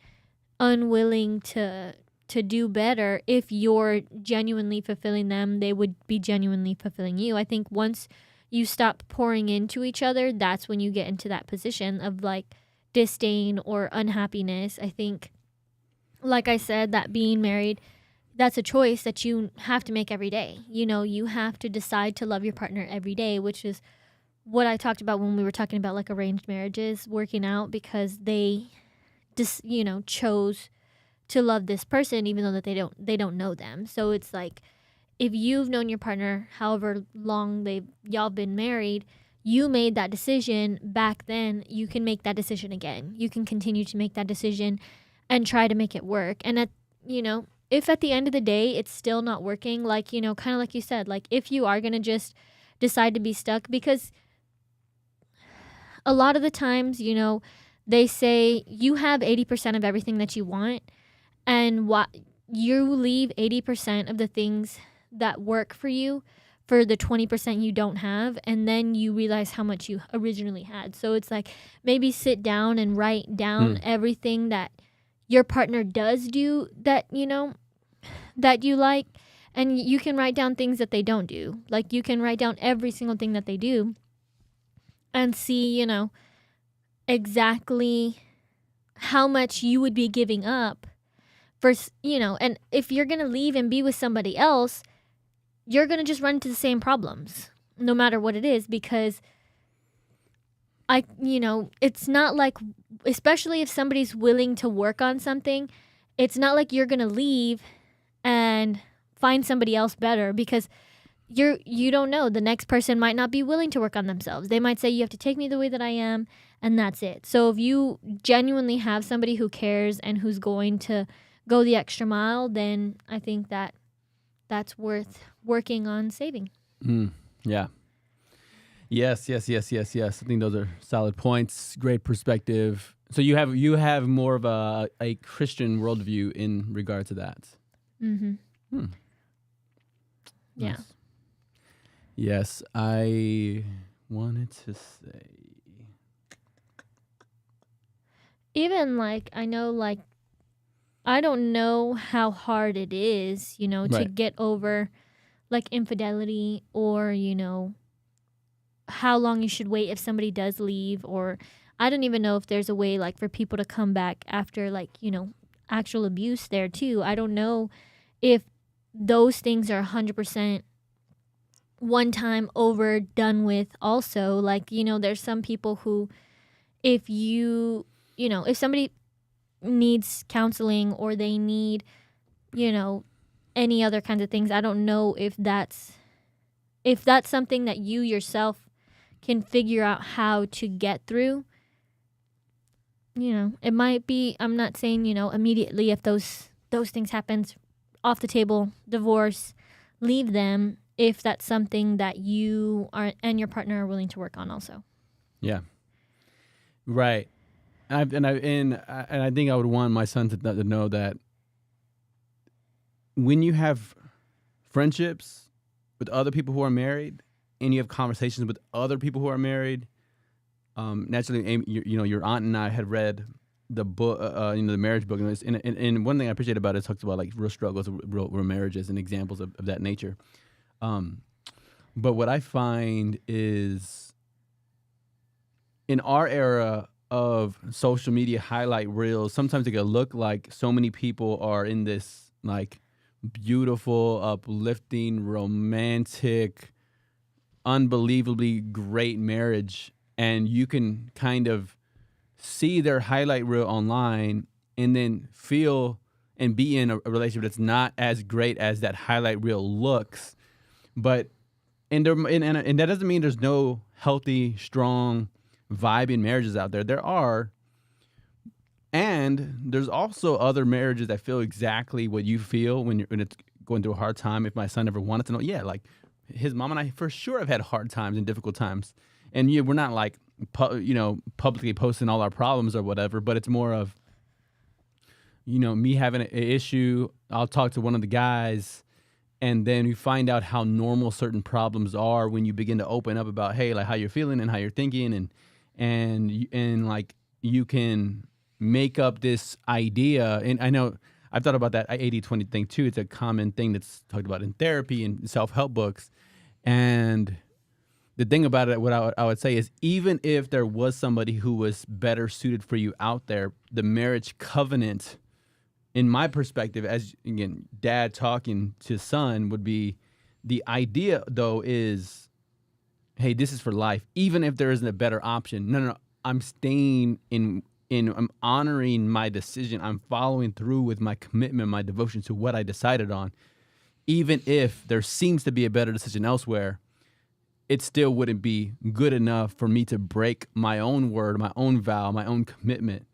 B: unwilling to do better. If you're genuinely fulfilling them, they would be genuinely fulfilling you. I think once you stop pouring into each other, that's when you get into that position of like disdain or unhappiness. I think, like I said, that being married, that's a choice that you have to make every day. You know, you have to decide to love your partner every day, which is what I talked about when we were talking about like arranged marriages working out, because they just, you know, chose to love this person even though that they don't know them. So it's like, if you've known your partner however long y'all been married, you made that decision back then, you can make that decision again. You can continue to make that decision and try to make it work. And at, you know, if at the end of the day it's still not working, like, you know, kind of like you said, like if you are going to just decide to be stuck, because a lot of the times, you know, they say you have 80% of everything that you want, and what you leave 80% of the things that work for you for the 20% you don't have, and then you realize how much you originally had. So it's like, maybe sit down and write down everything that your partner does do that, you know, that you like, and you can write down things that they don't do. Like, you can write down every single thing that they do and see, you know, exactly how much you would be giving up for, you know, and if you're going to leave and be with somebody else, you're going to just run into the same problems no matter what it is, because you know, it's not like, especially if somebody's willing to work on something, it's not like you're going to leave and find somebody else better, because you don't know, the next person might not be willing to work on themselves. They might say, you have to take me the way that I am, and that's it. So if you genuinely have somebody who cares and who's going to go the extra mile, then I think that that's worth working on saving.
A: Yeah. Yes. I think those are solid points. Great perspective. So you have more of a Christian worldview in regard to that.
B: Mm-hmm. Yeah.
A: Nice. Yes, I wanted to say,
B: even like, I know, like, I don't know how hard it is, you know, to
A: Right.
B: get over like infidelity, or, you know, how long you should wait if somebody does leave, or I don't even know if there's a way like for people to come back after, like, you know, actual abuse there too. I don't know if those things are 100% one time over, done with. Also, like, you know, there's some people who, if you know, if somebody needs counseling or they need, you know, any other kinds of things, I don't know if that's something that you yourself can figure out how to get through. You know, it might be, I'm not saying, you know, immediately if those things happens, off the table, divorce, leave them, if that's something that you are and your partner are willing to work on also.
A: yeah, right. And I think I would want my son to know that when you have friendships with other people who are married, and you have conversations with other people who are married, naturally, you know, your aunt and I had read the book, you know, the marriage book, and one thing I appreciate about it talks about like real struggles, real marriages, and examples of that nature. But what I find is, in our era of social media highlight reels, sometimes it can look like so many people are in this like beautiful, uplifting, romantic, unbelievably great marriage, and you can kind of see their highlight reel online and then feel and be in a relationship that's not as great as that highlight reel looks. But and that doesn't mean there's no healthy, strong, vibing marriages out there. There are. And there's also other marriages that feel exactly what you feel when it's going through a hard time. If my son ever wanted to know, yeah, like his mom and I for sure have had hard times and difficult times. And we're not like, you know, publicly posting all our problems or whatever, but it's more of, you know, me having an issue. I'll talk to one of the guys, and then we find out how normal certain problems are when you begin to open up about, hey, like how you're feeling and how you're thinking, and like you can make up this idea. And I know I've thought about that 80-20 thing too. It's a common thing that's talked about in therapy and self-help books. And the thing about it, what I would say is, even if there was somebody who was better suited for you out there, the marriage covenant, in my perspective, as again, dad talking to son, would be the idea though is, hey, this is for life. Even if there isn't a better option, no, I'm staying I'm honoring my decision. I'm following through with my commitment, my devotion to what I decided on. Even if there seems to be a better decision elsewhere, it still wouldn't be good enough for me to break my own word, my own vow, my own commitment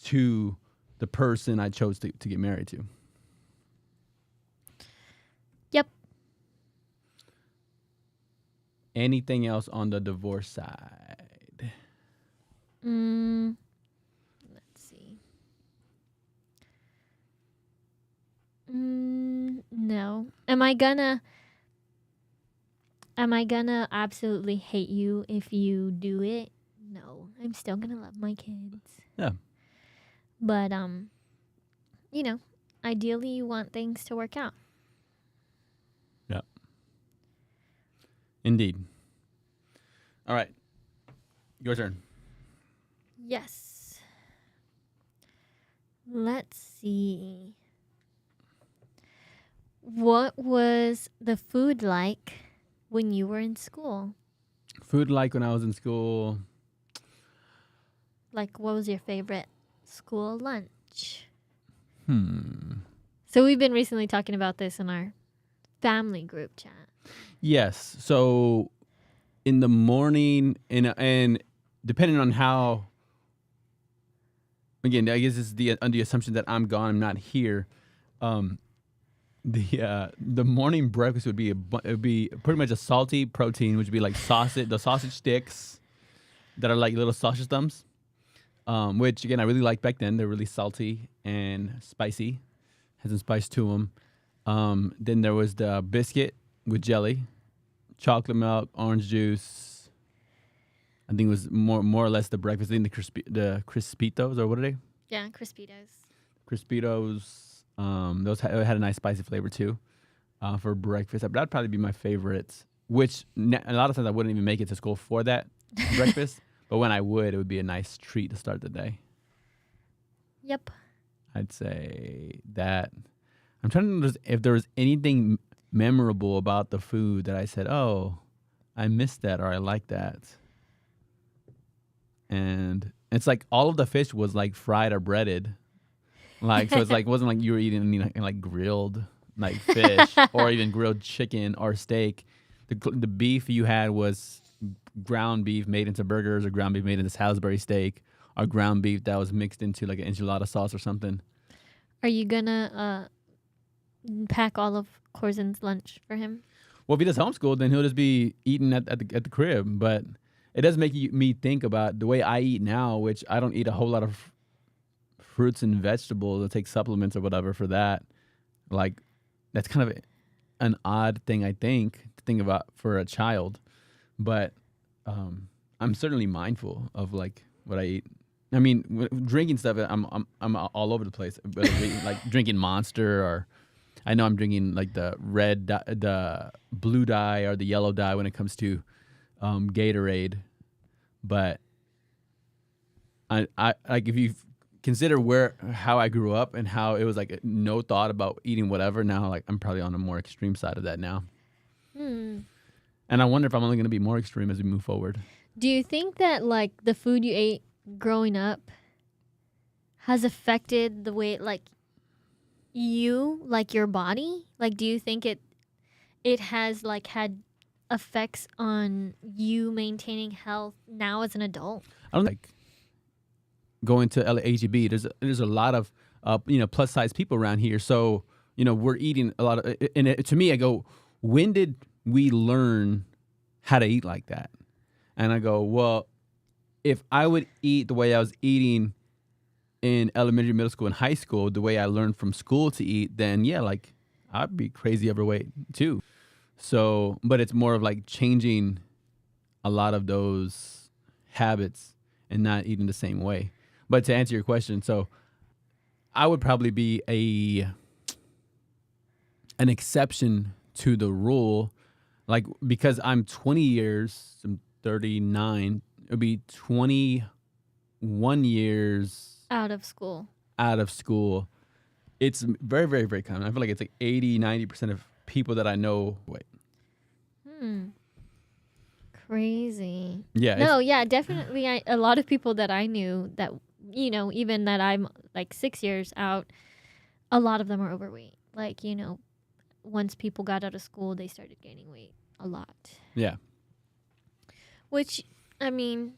A: to the person I chose to get married to.
B: Yep.
A: Anything else on the divorce side?
B: Let's see. No. Am I gonna absolutely hate you if you do it? No. I'm still gonna love my kids.
A: Yeah.
B: But ideally you want things to work out.
A: Yeah. Indeed. All right. Your turn.
B: Yes. Let's see. What was the food like when you were in school?
A: Food like when I was in school.
B: Like, what was your favorite school lunch?
A: So
B: So we've been recently talking about this in our family group chat.
A: yes. So in the morning, and depending on how, again, I guess it's under the assumption that I'm gone, I'm not here. The morning breakfast would be pretty much a salty protein, which would be like the sausage sticks that are like little sausage thumbs. Which again I really liked back then. They're really salty and spicy, has some spice to them. Then there was the biscuit with jelly, chocolate milk, orange juice. I think it was more or less the breakfast. I think the Crispitos, or what are they?
B: Yeah, Crispitos.
A: Crispitos. Those had a nice spicy flavor too, for breakfast. But that'd probably be my favorite. Which a lot of times I wouldn't even make it to school for that breakfast. But when I would, it would be a nice treat to start the day.
B: Yep.
A: I'd say that. I'm trying to notice if there was anything memorable about the food that I said, oh, I missed that or I like that. And it's like all of the fish was like fried or breaded. Like, so it's like, it wasn't like you were eating any like grilled like fish or even grilled chicken or steak. The beef you had was ground beef made into burgers, or ground beef made into Salisbury steak, or ground beef that was mixed into like an enchilada sauce or something.
B: Are you gonna pack all of Corzin's lunch for him?
A: Well, if he does homeschool, then he'll just be eating at the crib. But it does make me think about the way I eat now, which I don't eat a whole lot of fruits and vegetables or take supplements or whatever for that. Like, that's kind of an odd thing, I think, to think about for a child. But I'm certainly mindful of like what I eat. I mean, drinking stuff, I'm all over the place. Like drinking Monster, or I know I'm drinking like the the blue dye or the yellow dye when it comes to Gatorade. But I like, if you consider how I grew up and how it was like no thought about eating whatever. Now, like, I'm probably on a more extreme side of that now. And I wonder if I'm only going to be more extreme as we move forward.
B: Do you think that like the food you ate growing up has affected the way like your body? Like, do you think it has like had effects on you maintaining health now as an adult?
A: I don't like going to LAHEB. There's a lot of plus size people around here, so we're eating a lot of. And to me, I go, when did we learn how to eat like that? And I go, well, if I would eat the way I was eating in elementary, middle school, and high school, the way I learned from school to eat, then yeah, like I'd be crazy overweight too. So, but it's more of like changing a lot of those habits and not eating the same way. But to answer your question, so I would probably be an exception to the rule. Like, because I'm 20 years, I'm 39, it would be 21 years
B: Out of school.
A: out of school. It's very, very, very common. I feel like it's like 80, 90% of people that I know. Wait.
B: Hmm. Crazy.
A: Yeah.
B: No, yeah, definitely. A lot of people that I knew that, you know, even that I'm like 6 years out, a lot of them are overweight. Like, you know, once people got out of school, they started gaining weight a lot.
A: Yeah.
B: Which, I mean,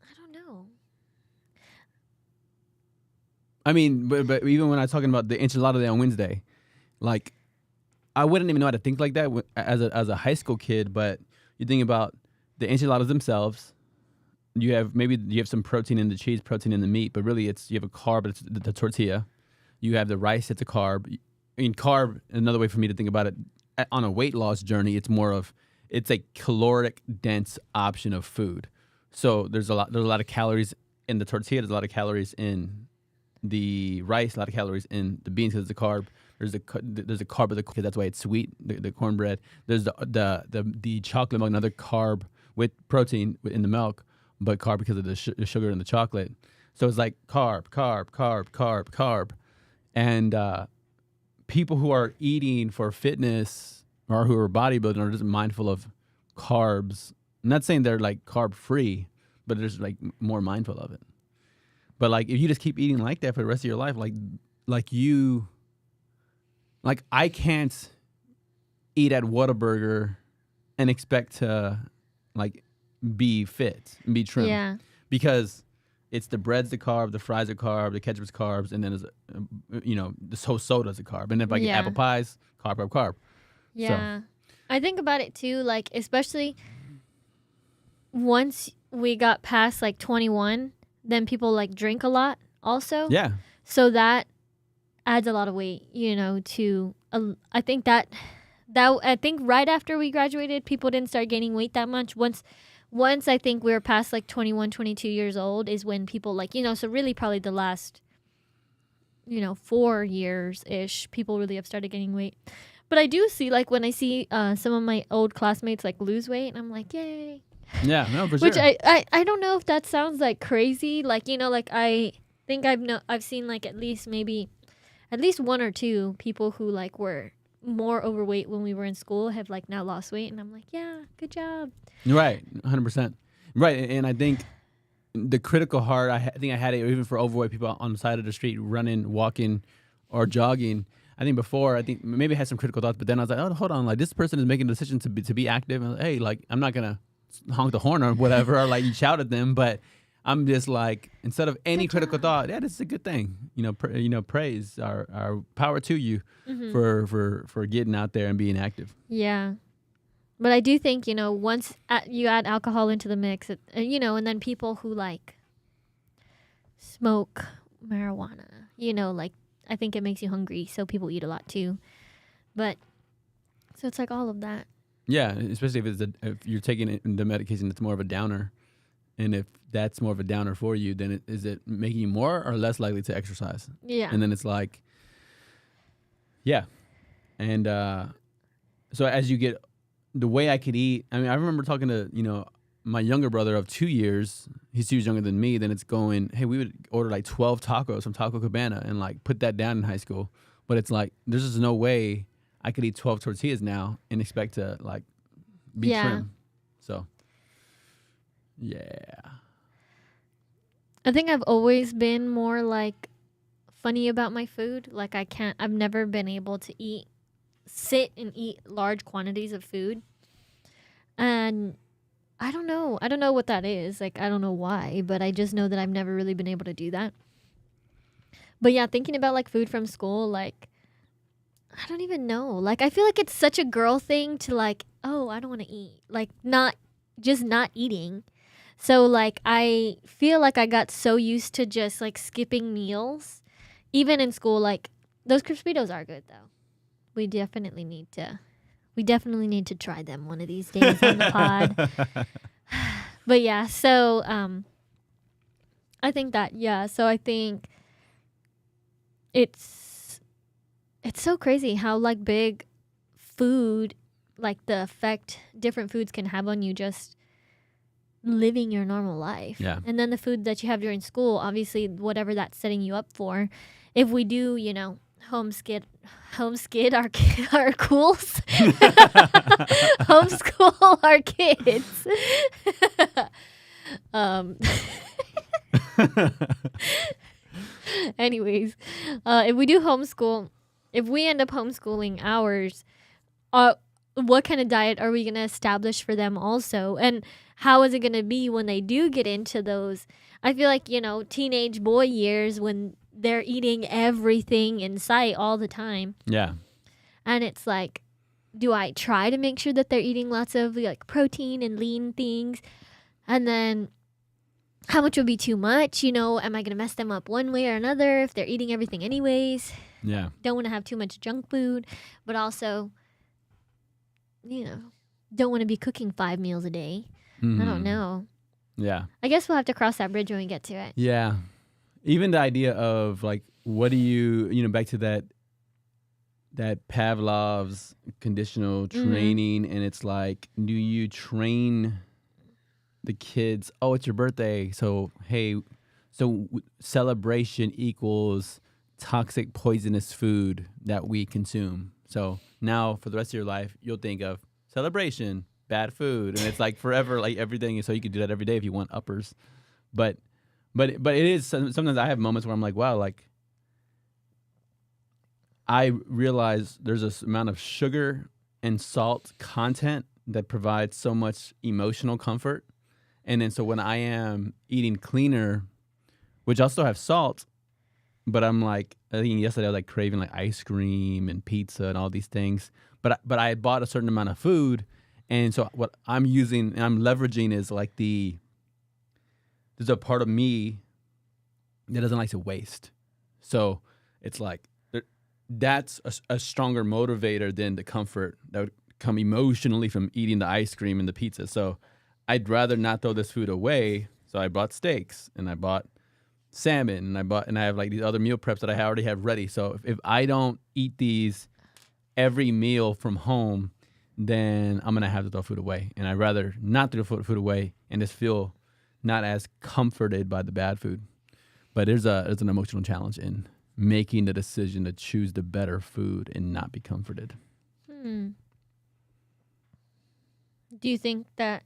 B: I don't know.
A: I mean, but even when I was talking about the enchilada day on Wednesday, like, I wouldn't even know how to think like that as a high school kid. But you think about the enchiladas themselves. You have some protein in the cheese, protein in the meat, but really you have a carb. It's the tortilla. You have the rice. It's a carb. I mean, carb. Another way for me to think about it on a weight loss journey, it's a caloric dense option of food. So there's a lot of calories in the tortilla. There's a lot of calories in the rice, a lot of calories in the beans because it's a carb. There's a carb of the because that's why it's sweet. The cornbread. There's the chocolate milk, another carb with protein in the milk, but carb because of the sugar in the chocolate. So it's like carb, carb, carb, carb, carb, and people who are eating for fitness or who are bodybuilding are just mindful of carbs. I'm not saying they're like carb free, but they're just like more mindful of it. But like if you just keep eating like that for the rest of your life, like I can't eat at Whataburger and expect to like be fit and be trim.
B: Yeah.
A: Because it's the bread's the carb, the fries are carb, the ketchup's carbs, and then there's the whole soda's a carb. And if I get apple pies, carb, carb, carb.
B: Yeah. So. I think about it too, like especially once we got past like 21, then people like drink a lot also.
A: Yeah.
B: So that adds a lot of weight, you know, to I think that I think right after we graduated, people didn't start gaining weight that much. Once I think we were past like 21, 22 years old is when people like, you know, so really probably the last, 4 years-ish, people really have started gaining weight. But I do see, like, when I see some of my old classmates, like, lose weight, and I'm like, yay.
A: Yeah, no, for sure.
B: Which I don't know if that sounds, like, crazy. Like, like, I think I've seen, like, at least one or two people who, like, were more overweight when we were in school have, like, now lost weight. And I'm like, yeah, good job.
A: Right, 100%. Right, and I think the critical heart, I think I had it even for overweight people on the side of the street, running, walking, or jogging. I think maybe I had some critical thoughts, but then I was like, oh, hold on, like this person is making a decision to be active, and hey, like I'm not gonna honk the horn or whatever, or like you shout at them, but I'm just like, instead of any critical thought, yeah, this is a good thing, praise, our power to you for getting out there and being active.
B: Yeah. But I do think, once you add alcohol into the mix, and then people who, like, smoke marijuana, like, I think it makes you hungry, so people eat a lot, too. But, so it's, like, all of that.
A: Yeah, especially if you're taking the medication that's more of a downer. And if that's more of a downer for you, then is it making you more or less likely to exercise?
B: Yeah.
A: And then it's like, yeah. And so as you get... The way I could eat, I mean, I remember talking to, my younger brother of 2 years. He's 2 years younger than me. Then it's going, hey, we would order like 12 tacos from Taco Cabana and like put that down in high school. But it's like, there's just no way I could eat 12 tortillas now and expect to like be trim. So, yeah.
B: I think I've always been more like funny about my food. Like I've never been able to sit and eat large quantities of food, and I don't know what that is. Like, I don't know why, but I just know that I've never really been able to do that. But yeah, thinking about like food from school, like I don't even know. Like, I feel like it's such a girl thing to like, oh, I don't want to eat, like not eating. So like I feel like I got so used to just like skipping meals, even in school. Like those Crispitos are good though. We definitely need to try them one of these days on the pod. But yeah, so I think that, yeah, so I think it's so crazy how like big food like the effect different foods can have on you just living your normal life.
A: Yeah.
B: And then the food that you have during school, obviously, whatever that's setting you up for. If we do, homeskid our our cools, homeschool our kids. um. Anyways, if we do homeschool, if we end up homeschooling ours, what kind of diet are we going to establish for them also? And how is it going to be when they do get into those, I feel like, teenage boy years when they're eating everything in sight all the time.
A: Yeah.
B: And it's like, do I try to make sure that they're eating lots of like protein and lean things? And then how much would be too much? Am I going to mess them up one way or another if they're eating everything anyways?
A: Yeah.
B: Don't want to have too much junk food, but also, don't want to be cooking 5 meals a day. I don't know.
A: Yeah.
B: I guess we'll have to cross that bridge when we get to it.
A: Yeah. Even the idea of like, what do you, back to that Pavlov's conditional training, and it's like, do you train the kids? Oh, it's your birthday, so hey, celebration equals toxic, poisonous food that we consume. So now for the rest of your life, you'll think of celebration, bad food, and it's like forever, like everything. So you could do that every day if you want uppers, but it is sometimes I have moments where I'm like, wow, like I realize there's this amount of sugar and salt content that provides so much emotional comfort. And then so when I am eating cleaner, which I'll still have salt, but I'm like, I think yesterday I was like craving like ice cream and pizza and all these things. But I had bought a certain amount of food. And so what I'm using and I'm leveraging is like there's a part of me that doesn't like to waste. So it's like, that's a stronger motivator than the comfort that would come emotionally from eating the ice cream and the pizza. So I'd rather not throw this food away. So I bought steaks and I bought salmon and I have like these other meal preps that I already have ready. So if I don't eat these every meal from home, then I'm going to have to throw food away. And I'd rather not throw food away and just feel not as comforted by the bad food. But there's an emotional challenge in making the decision to choose the better food and not be comforted.
B: Do you think that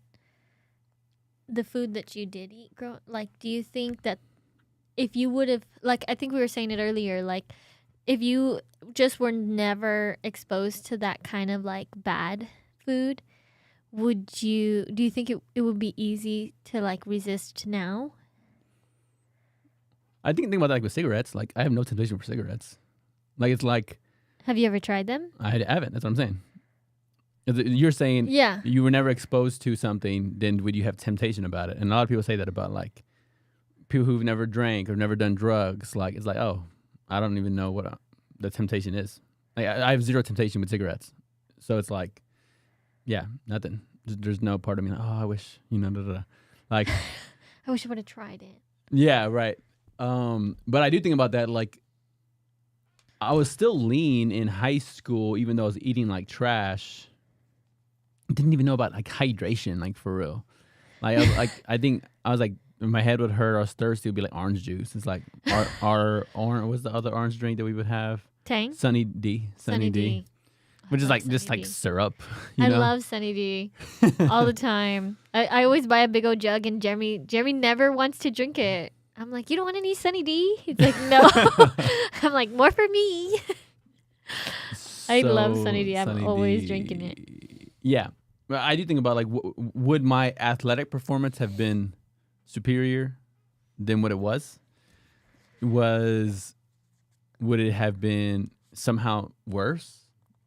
B: the food that you did eat, do you think that if you would have, like, I think we were saying it earlier, like, if you just were never exposed to that kind of, like, bad food, do you think it would be easy to, like, resist now?
A: I think about that like with cigarettes. Like, I have no temptation for cigarettes. Like, it's like...
B: Have you ever tried them?
A: I haven't. That's what I'm saying. You're saying you were never exposed to something, then would you have temptation about it? And a lot of people say that about, like, people who've never drank or never done drugs. Like, it's like, oh, I don't even know what the temptation is. Like, I have zero temptation with cigarettes. So it's like, yeah, nothing. There's no part of me like, oh, I wish, like...
B: I wish I would have tried it.
A: Yeah, right. But I do think about that, like, I was still lean in high school, even though I was eating like trash. Didn't even know about like hydration, like for real. Like, I think I was like, my head would hurt. I was thirsty. It would be like orange juice. It's like our orange. What's the other orange drink that we would have?
B: Tang.
A: Sunny D. Sunny D. Which is like
B: Sunny
A: just
B: D.
A: like syrup.
B: I love Sunny D all the time. I always buy a big old jug, and Jeremy never wants to drink it. I'm like, you don't want any Sunny D? He's like, no. I'm like, more for me. I love Sunny D. I'm always drinking it.
A: Yeah. Well, I do think about, like, would my athletic performance have been superior than what it was? Would it have been somehow worse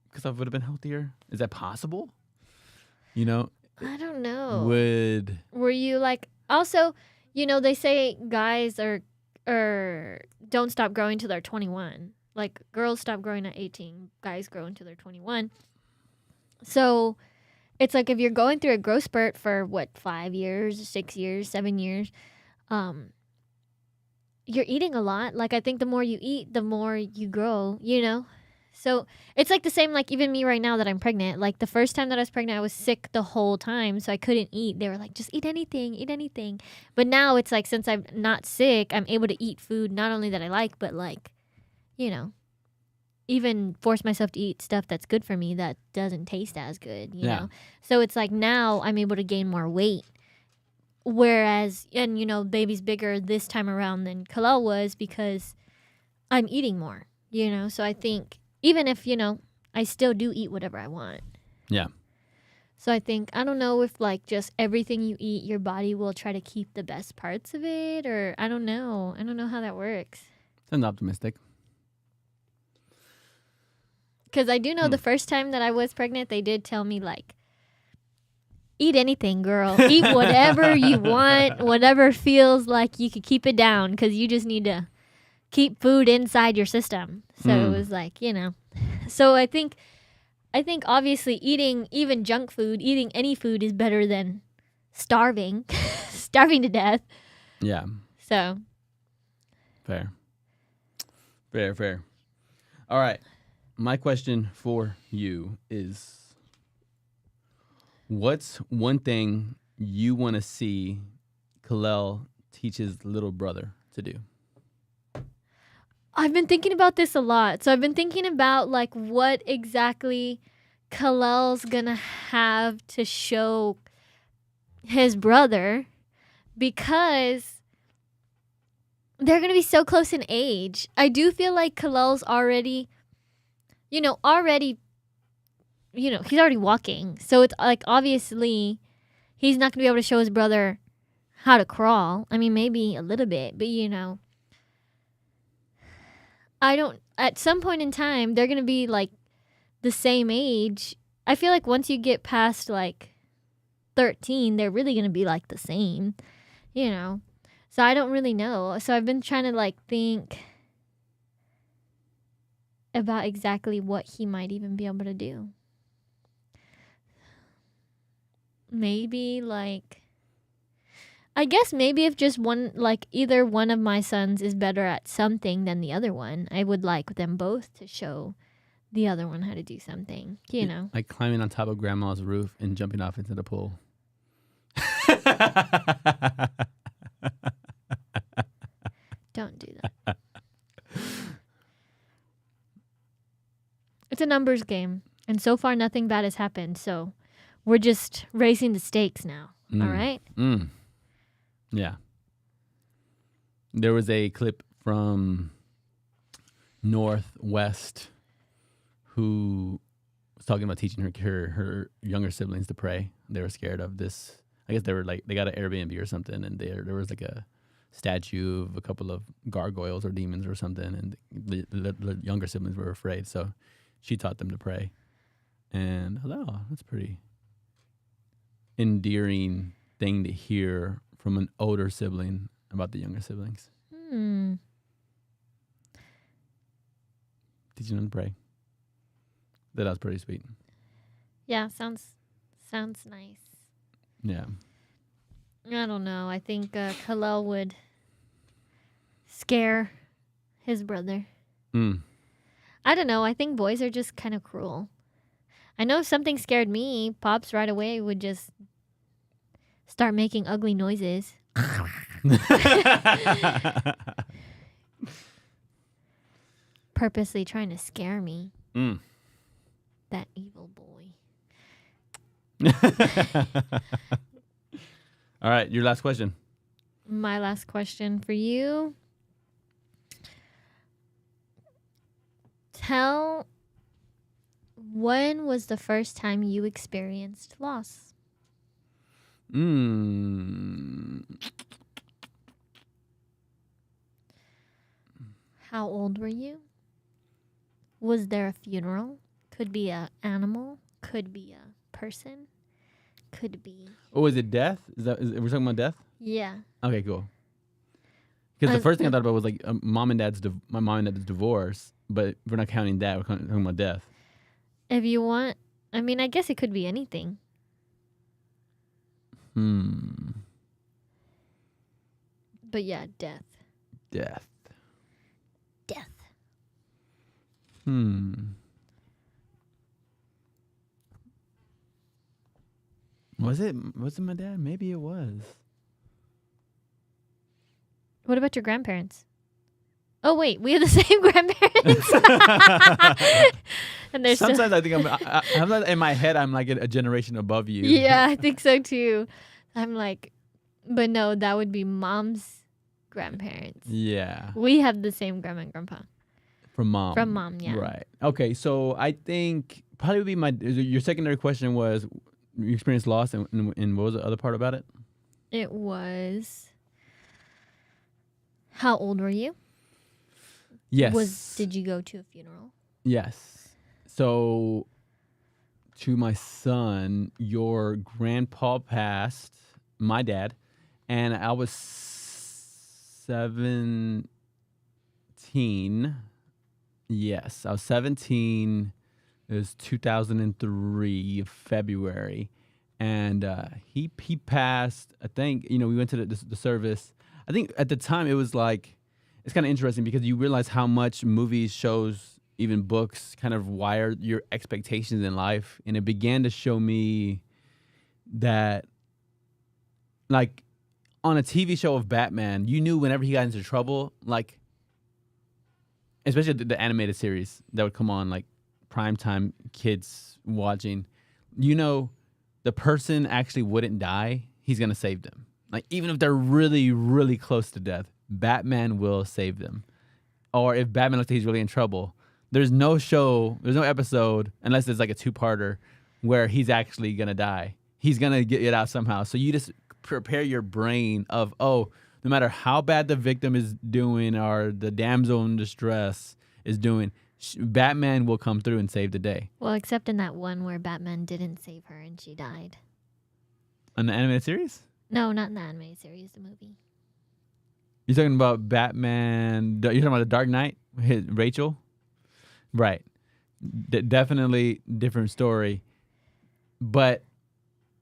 A: because I would have been healthier? Is that possible? I
B: don't know. Were you like, also... they say guys are don't stop growing till they're 21. Like, girls stop growing at 18, guys grow until they're 21. So it's like if you're going through a growth spurt for 5 years, 6 years, 7 years, you're eating a lot. Like, I think the more you eat, the more you grow, So it's like the same, like even me right now that I'm pregnant. Like the first time that I was pregnant, I was sick the whole time, so I couldn't eat. They were like, just eat anything, eat anything. But now it's like, since I'm not sick, I'm able to eat food not only that I like, but like, you know, even force myself to eat stuff that's good for me that doesn't taste as good, you
A: Yeah.
B: know? So it's like now I'm able to gain more weight. Whereas, and you know, baby's bigger this time around than Kalel was because I'm eating more, you know? So I think even if, you know, I still do eat whatever I want.
A: Yeah.
B: So I think, I don't know if like just everything you eat, your body will try to keep the best parts of it, or I don't know. I don't know how that works.
A: Sounds optimistic.
B: Because I do know the first time that I was pregnant, they did tell me, like, eat anything, girl. Eat whatever you want, whatever feels like you could keep it down, because you just need to keep food inside your system. So it was like, you know. So I think obviously eating even junk food, eating any food is better than starving, starving to death.
A: Yeah.
B: So
A: Fair. Fair. All right. My question for you is, what's one thing you want to see Kalel teach his little brother to do?
B: I've been thinking about this a lot. So I've been thinking about like what exactly Kalel's gonna have to show his brother, because they're gonna be so close in age. I do feel like Kalel's already, he's already walking. So it's like obviously he's not gonna be able to show his brother how to crawl. I mean, maybe a little bit, but at some point in time, they're going to be like the same age. I feel like once you get past like 13, they're really going to be like the same, So I don't really know. So I've been trying to like think about exactly what he might even be able to do. Maybe like, I guess maybe if just one, like either one of my sons is better at something than the other one, I would like them both to show the other one how to do something,
A: Like climbing on top of grandma's roof and jumping off into the pool.
B: Don't do that. It's a numbers game. And so far, nothing bad has happened. So we're just raising the stakes now. All right?
A: Yeah. There was a clip from Northwest who was talking about teaching her younger siblings to pray. They were scared of this. I guess they were like, they got an Airbnb or something, and there was like a statue of a couple of gargoyles or demons or something, and the younger siblings were afraid. So she taught them to pray. And I thought, oh, that's pretty endearing thing to hear from an older sibling about the younger siblings. Teaching them to pray. That was pretty sweet.
B: Yeah, sounds nice.
A: Yeah.
B: I don't know. I think Kalel would scare his brother. I don't know. I think boys are just kind of cruel. I know if something scared me, Pops right away would just start making ugly noises. Purposely trying to scare me. That evil boy.
A: All right, your last question.
B: My last question for you. When was the first time you experienced loss? How old were you? Was there a funeral? Could be an animal. Could be a person. Could be.
A: Oh, is it death? We're talking about death?
B: Yeah.
A: Okay, cool. Because the first thing I thought about was like my mom and dad's divorce, but we're not counting that. We're talking about death.
B: If you want, I mean, I guess it could be anything. But yeah, death.
A: Death.
B: Death.
A: Was it my dad? Maybe it was.
B: What about your grandparents? Oh wait, we have the same grandparents. And they're still.
A: Sometimes I think I'm not, in my head I'm like a generation above you.
B: Yeah, I think so too. I'm like, but no, that would be mom's grandparents.
A: Yeah.
B: We have the same grandma and grandpa.
A: From mom.
B: From mom, yeah.
A: Right. Okay, so I think probably would be your secondary question was you experienced loss and what was the other part about it?
B: It was. How old were you?
A: Yes.
B: Did you go to a funeral?
A: Yes. So to my son, your grandpa passed, my dad, and I was 17. Yes, I was 17. It was 2003 February, and he passed. I think we went to the service. I think at the time it was like it's kind of interesting because you realize how much movies, shows, even books kind of wire your expectations in life, and it began to show me that like on a TV show of Batman, you knew whenever he got into trouble, like. Especially the animated series that would come on, like primetime kids watching, the person actually wouldn't die. He's going to save them. Like, even if they're really, really close to death, Batman will save them. Or if Batman looks like he's really in trouble, there's no episode, unless it's like a two-parter, where he's actually going to die. He's going to get it out somehow. So you just prepare your brain of, no matter how bad the victim is doing or the damsel in distress is doing, Batman will come through and save the day.
B: Well, except in that one where Batman didn't save her and she died.
A: In the animated series?
B: No, not in the animated series, the movie.
A: You're talking about Batman. You're talking about the Dark Knight? Rachel? Right. Definitely different story. But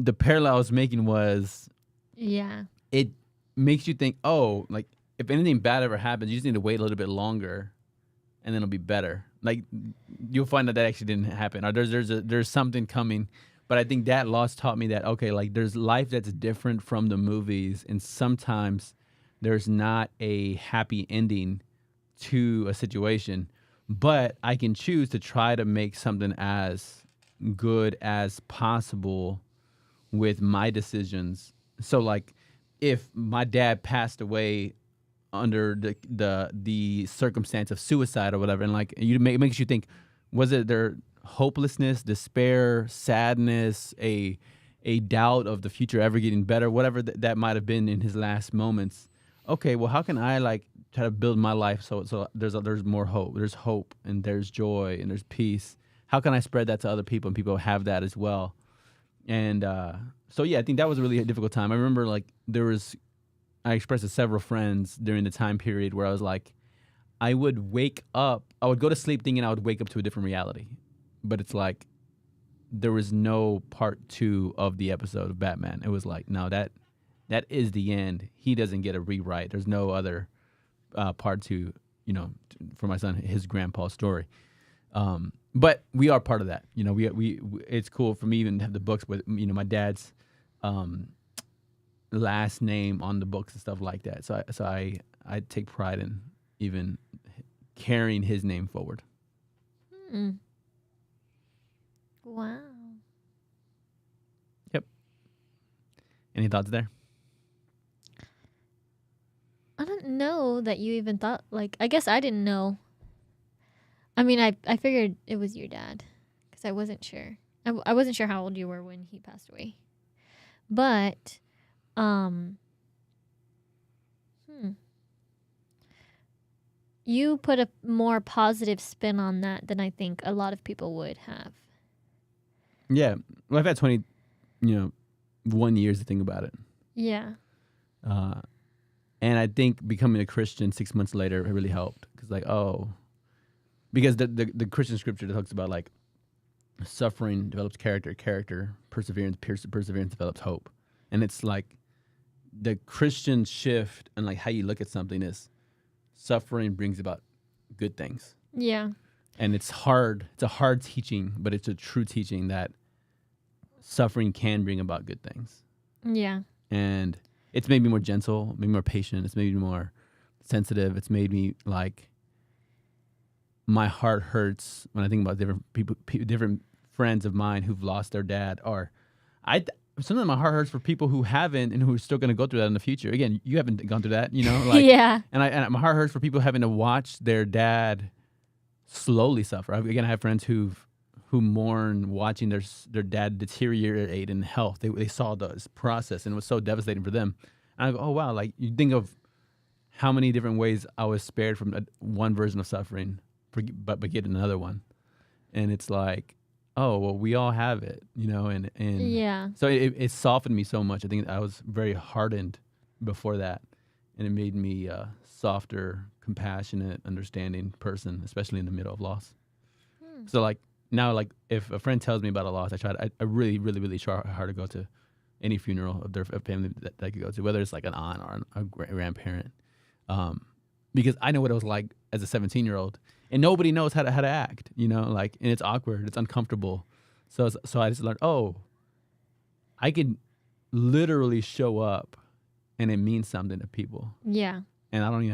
A: the parallel I was making was...
B: Yeah.
A: It makes you think, like if anything bad ever happens, you just need to wait a little bit longer, and then it'll be better. Like you'll find that actually didn't happen, or there's something coming. But I think that loss taught me that like there's life that's different from the movies, and sometimes there's not a happy ending to a situation, but I can choose to try to make something as good as possible with my decisions. So like, if my dad passed away under the circumstance of suicide or whatever, and like it makes you think, was it their hopelessness, despair, sadness, a doubt of the future ever getting better, whatever that might have been in his last moments? Okay, well, how can I like try to build my life so there's more hope, there's hope, and there's joy, and there's peace? How can I spread that to other people and people have that as well? And so yeah, I think that was a really difficult time. I remember like I expressed to several friends during the time period where I was like, I would go to sleep thinking I would wake up to a different reality, but it's like there was no part 2 of the episode of Batman. It was like, no, that is the end. He doesn't get a rewrite. There's no other part 2, for my son, his grandpa's story. But we are part of that. We it's cool for me even to have the books with, my dad's last name on the books and stuff like that. So I take pride in even carrying his name forward.
B: Wow.
A: Yep. Any thoughts there?
B: I don't know that you even thought, like, I guess I didn't know. I mean, I figured it was your dad because I wasn't sure. I wasn't sure how old you were when he passed away. But, you put a more positive spin on that than I think a lot of people would have.
A: Yeah. Well, I've had 1 years to think about it.
B: Yeah.
A: And I think becoming a Christian 6 months later really helped. Because the Christian scripture that talks about like suffering develops character, perseverance develops hope. And it's like the Christian shift and like how you look at something is suffering brings about good things.
B: Yeah.
A: And it's hard. It's a hard teaching, but it's a true teaching that suffering can bring about good things.
B: Yeah.
A: And it's made me more gentle, made me more patient. It's made me more sensitive. It's made me like, my heart hurts when I think about different people, different friends of mine who've lost their dad. Or sometimes my heart hurts for people who haven't and who are still going to go through that in the future. Again, you haven't gone through that, like,
B: Yeah.
A: and my heart hurts for people having to watch their dad slowly suffer. Again, I have friends who mourn watching their dad deteriorate in health. They saw this process and it was so devastating for them. And I go, oh wow, like you think of how many different ways I was spared from one version of suffering, but get another one, and it's like, oh well, we all have it, and
B: Yeah.
A: so it softened me so much. I think I was very hardened before that, and it made me a softer, compassionate, understanding person, especially in the middle of loss. So like now, like if a friend tells me about a loss, I really, really, really try hard to go to any funeral of their family that I could go to, whether it's like an aunt or a grandparent, because I know what it was like as a 17-year-old, and nobody knows how to act, like, and it's awkward, it's uncomfortable. So I just learned, oh, I can literally show up, and it means something to people,
B: Yeah.
A: and I don't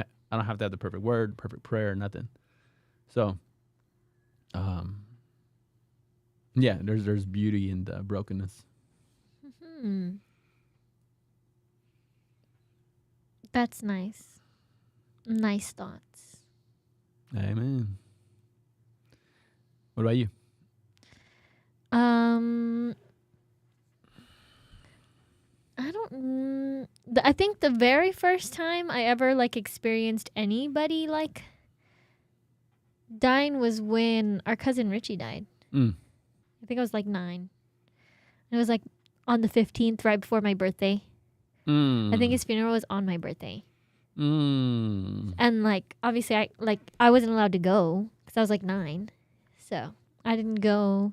A: have to have the perfect word, perfect prayer, nothing. So, yeah, there's beauty in the brokenness.
B: That's nice. Nice thoughts.
A: Amen. What about you?
B: I think the very first time I ever like experienced anybody like dying was when our cousin Richie died. I think I was like 9. It was like on the 15th, right before my birthday. I think his funeral was on my birthday. And like obviously I wasn't allowed to go because I was like 9, so I didn't go.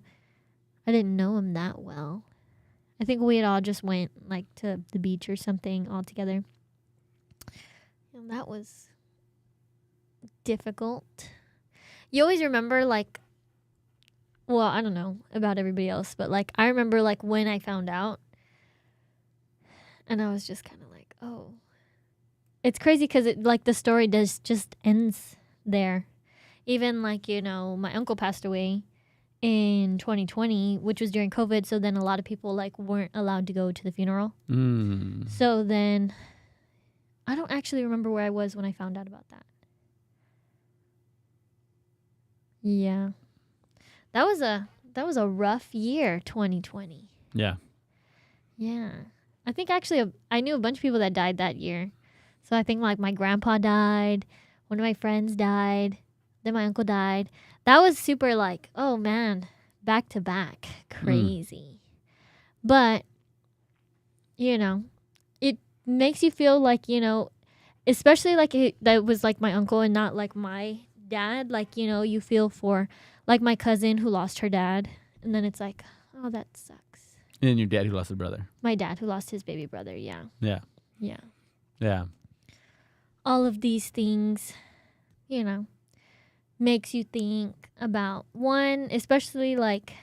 B: I didn't know him that well. I think we had all just went like to the beach or something all together. And that was difficult. You always remember like, well, I don't know about everybody else, but like I remember like when I found out, and I was just kind of like, oh, it's crazy because it like the story just ends there. Even like my uncle passed away in 2020, which was during COVID. So then a lot of people like weren't allowed to go to the funeral. So then I don't actually remember where I was when I found out about that. Yeah. That was a rough year, 2020.
A: Yeah.
B: Yeah. I think actually I knew a bunch of people that died that year. So I think like my grandpa died, one of my friends died, then my uncle died. That was super like, oh man, back to back, crazy. But, it makes you feel like, especially like that was like my uncle and not like my dad. Like, you feel for like my cousin who lost her dad. And then it's like, oh, that sucks.
A: And your dad who lost a brother.
B: My dad who lost his baby brother. Yeah.
A: Yeah.
B: Yeah.
A: Yeah.
B: All of these things, makes you think about one, especially like,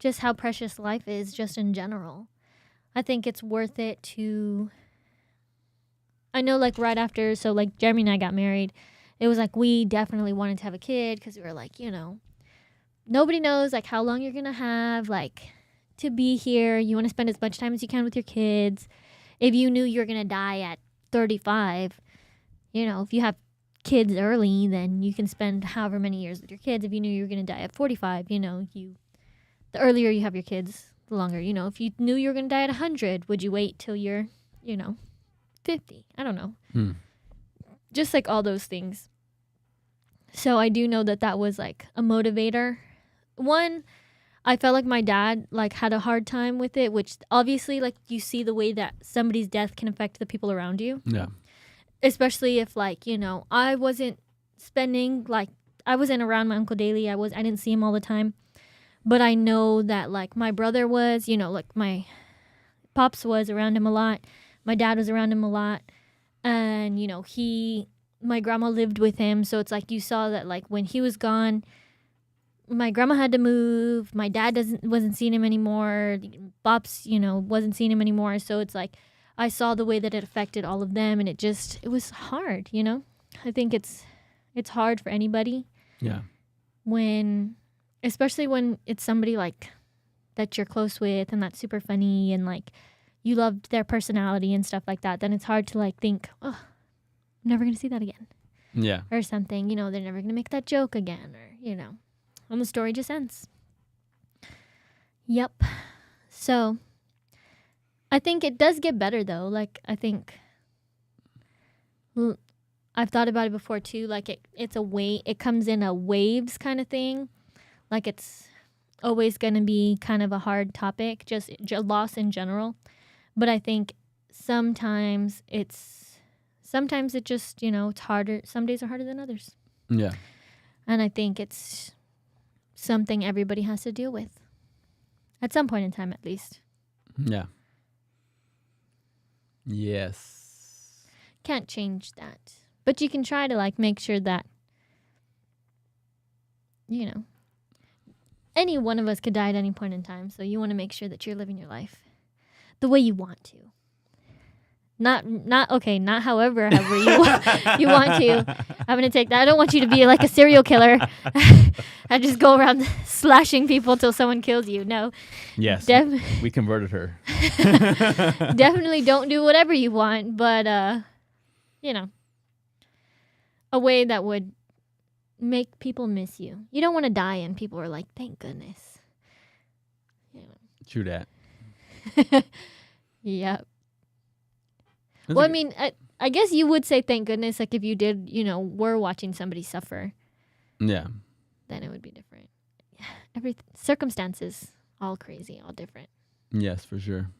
B: just how precious life is just in general. I think it's worth it to, I know like right after, so like Jeremy and I got married, it was like we definitely wanted to have a kid because we were like, nobody knows like how long you're going to have like to be here. You want to spend as much time as you can with your kids. If you knew you're going to die at 35, if you have kids early, then you can spend however many years with your kids. If you knew you were going to die at 45, the earlier you have your kids, the longer. If you knew you were going to die at 100, would you wait till you're, 50? I don't know. Just like all those things. So I do know that was like a motivator. One, I felt like my dad like had a hard time with it, which obviously like you see the way that somebody's death can affect the people around you.
A: Yeah.
B: Especially if like, I wasn't I wasn't around my uncle daily. I didn't see him all the time. But I know that like my brother was, like my pops was around him a lot. My dad was around him a lot. And, my grandma lived with him. So it's like you saw that like when he was gone, my grandma had to move. My dad wasn't seeing him anymore. Bops, wasn't seeing him anymore. So it's like I saw the way that it affected all of them, and it was hard. I think it's hard for anybody
A: Yeah.
B: especially when it's somebody like that you're close with and that's super funny and like you loved their personality and stuff like that. Then it's hard to like think, oh, I'm never gonna see that again
A: Yeah.
B: or something. They're never gonna make that joke again, or and the story just ends. Yep. So I think it does get better though. Like I think I've thought about it before too. Like it's a wave. It comes in a waves kind of thing. Like it's always going to be kind of a hard topic, just loss in general. But I think sometimes it just it's harder. Some days are harder than others.
A: Yeah.
B: And I think it's something everybody has to deal with at some point in time, at least.
A: Yeah. Yes.
B: Can't change that. But you can try to like make sure that, any one of us could die at any point in time. So you want to make sure that you're living your life the way you want to. Not however you want to. I'm going to take that. I don't want you to be like a serial killer and just go around slashing people till someone kills you. No.
A: Yes. We converted her.
B: Definitely don't do whatever you want, but a way that would make people miss you. You don't want to die and people are like, thank goodness.
A: True that.
B: Yep. Well, I mean, I guess you would say thank goodness, like if you did, were watching somebody suffer.
A: Yeah.
B: Then it would be different. Every circumstances, all crazy, all different.
A: Yes, for sure.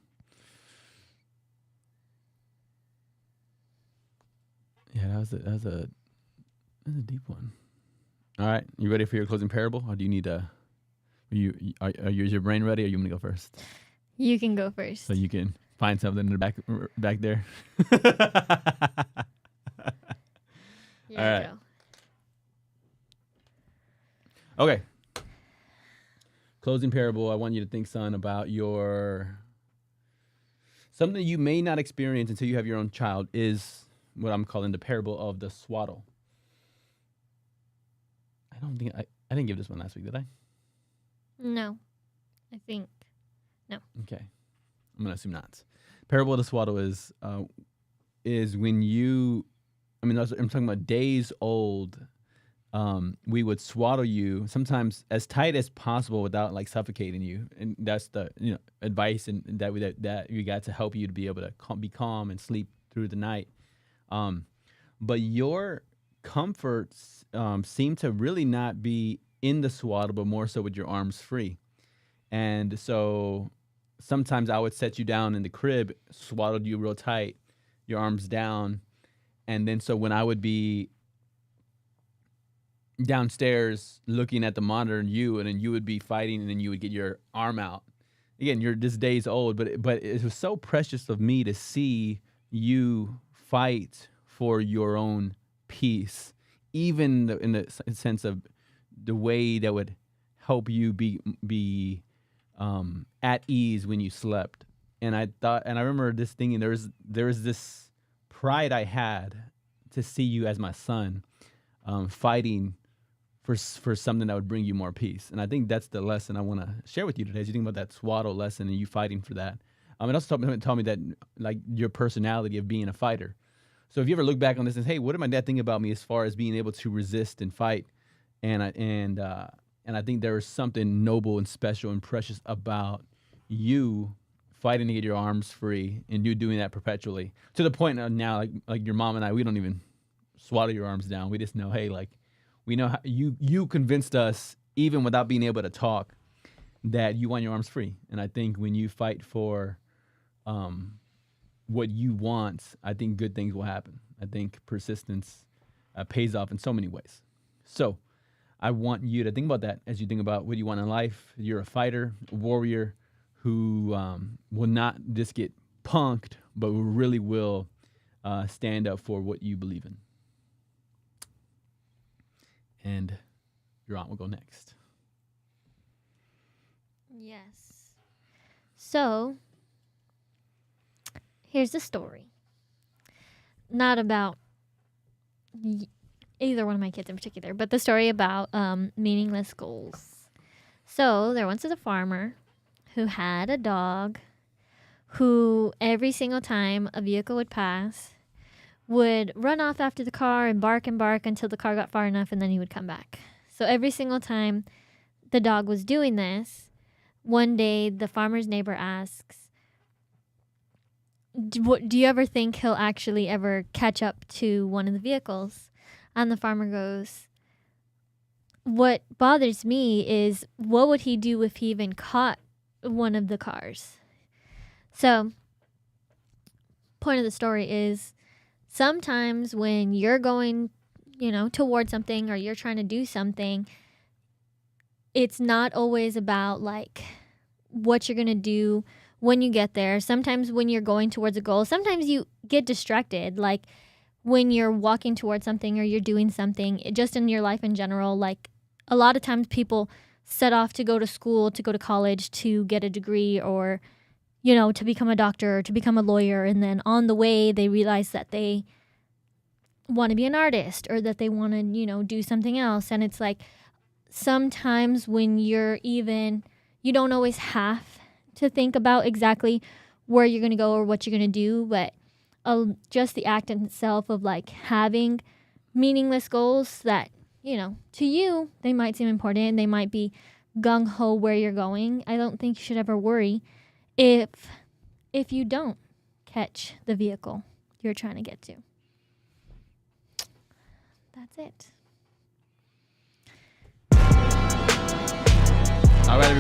A: Yeah, that was a deep one. All right, you ready for your closing parable, or do you need is your brain ready, or you want me to go first?
B: You can go first.
A: So you can find something in the back there.
B: Here
A: All right.
B: Go.
A: Okay. Closing parable. I want you to think, son, about something you may not experience until you have your own child is what I'm calling the parable of the swaddle. I don't think I didn't give this one last week, did I?
B: No. I think no.
A: Okay. I'm going to assume not. Parable of the swaddle is when I'm talking about days old. We would swaddle you sometimes as tight as possible without like suffocating you, and that's the advice and that we got to help you to be able to be calm and sleep through the night. But your comforts seem to really not be in the swaddle, but more so with your arms free. And so sometimes I would set you down in the crib, swaddled you real tight, your arms down, and then so when I would be downstairs looking at the monitor and then you would be fighting, and then you would get your arm out. Again, you're this days old, but it was so precious of me to see you fight for your own peace, even in the sense of the way that would help you be at ease when you slept. And I remember this thinking, there was this pride I had to see you as my son, fighting for something that would bring you more peace. And I think that's the lesson I want to share with you today. As you think about that swaddle lesson and you fighting for that, it also taught me that like your personality of being a fighter. So if you ever look back on this and say, hey, what did my dad think about me as far as being able to resist and fight? And I think there is something noble and special and precious about you fighting to get your arms free, and you doing that perpetually to the point of now, like your mom and I, we don't even swaddle your arms down. We just know, hey, like we know how you convinced us even without being able to talk that you want your arms free. And I think when you fight for what you want, I think good things will happen. I think persistence pays off in so many ways. So I want you to think about that as you think about what you want in life. You're a fighter, a warrior who will not just get punked, but really will stand up for what you believe in. And your aunt will go next.
B: Yes. So, here's the story. Not about either one of my kids in particular, but the story about meaningless goals. So, there once was a farmer who had a dog who, every single time a vehicle would pass, would run off after the car and bark until the car got far enough, and then he would come back. So, every single time the dog was doing this, one day the farmer's neighbor asks, do you ever think he'll actually ever catch up to one of the vehicles? And the farmer goes, what bothers me is, what would he do if he even caught one of the cars? So, point of the story is, sometimes when you're going, towards something, or you're trying to do something, it's not always about like what you're going to do when you get there. Sometimes when you're going towards a goal, sometimes you get distracted. Like when you're walking towards something or you're doing something, just in your life in general, like a lot of times people set off to go to school, to go to college, to get a degree, or, to become a doctor, or to become a lawyer. And then on the way, they realize that they want to be an artist, or that they want to, do something else. And it's like, sometimes when you don't always have to think about exactly where you're going to go or what you're going to do, but just the act in itself of like having meaningless goals that, to you, they might seem important. They might be gung-ho where you're going. I don't think you should ever worry if you don't catch the vehicle you're trying to get to. That's it.
A: All right,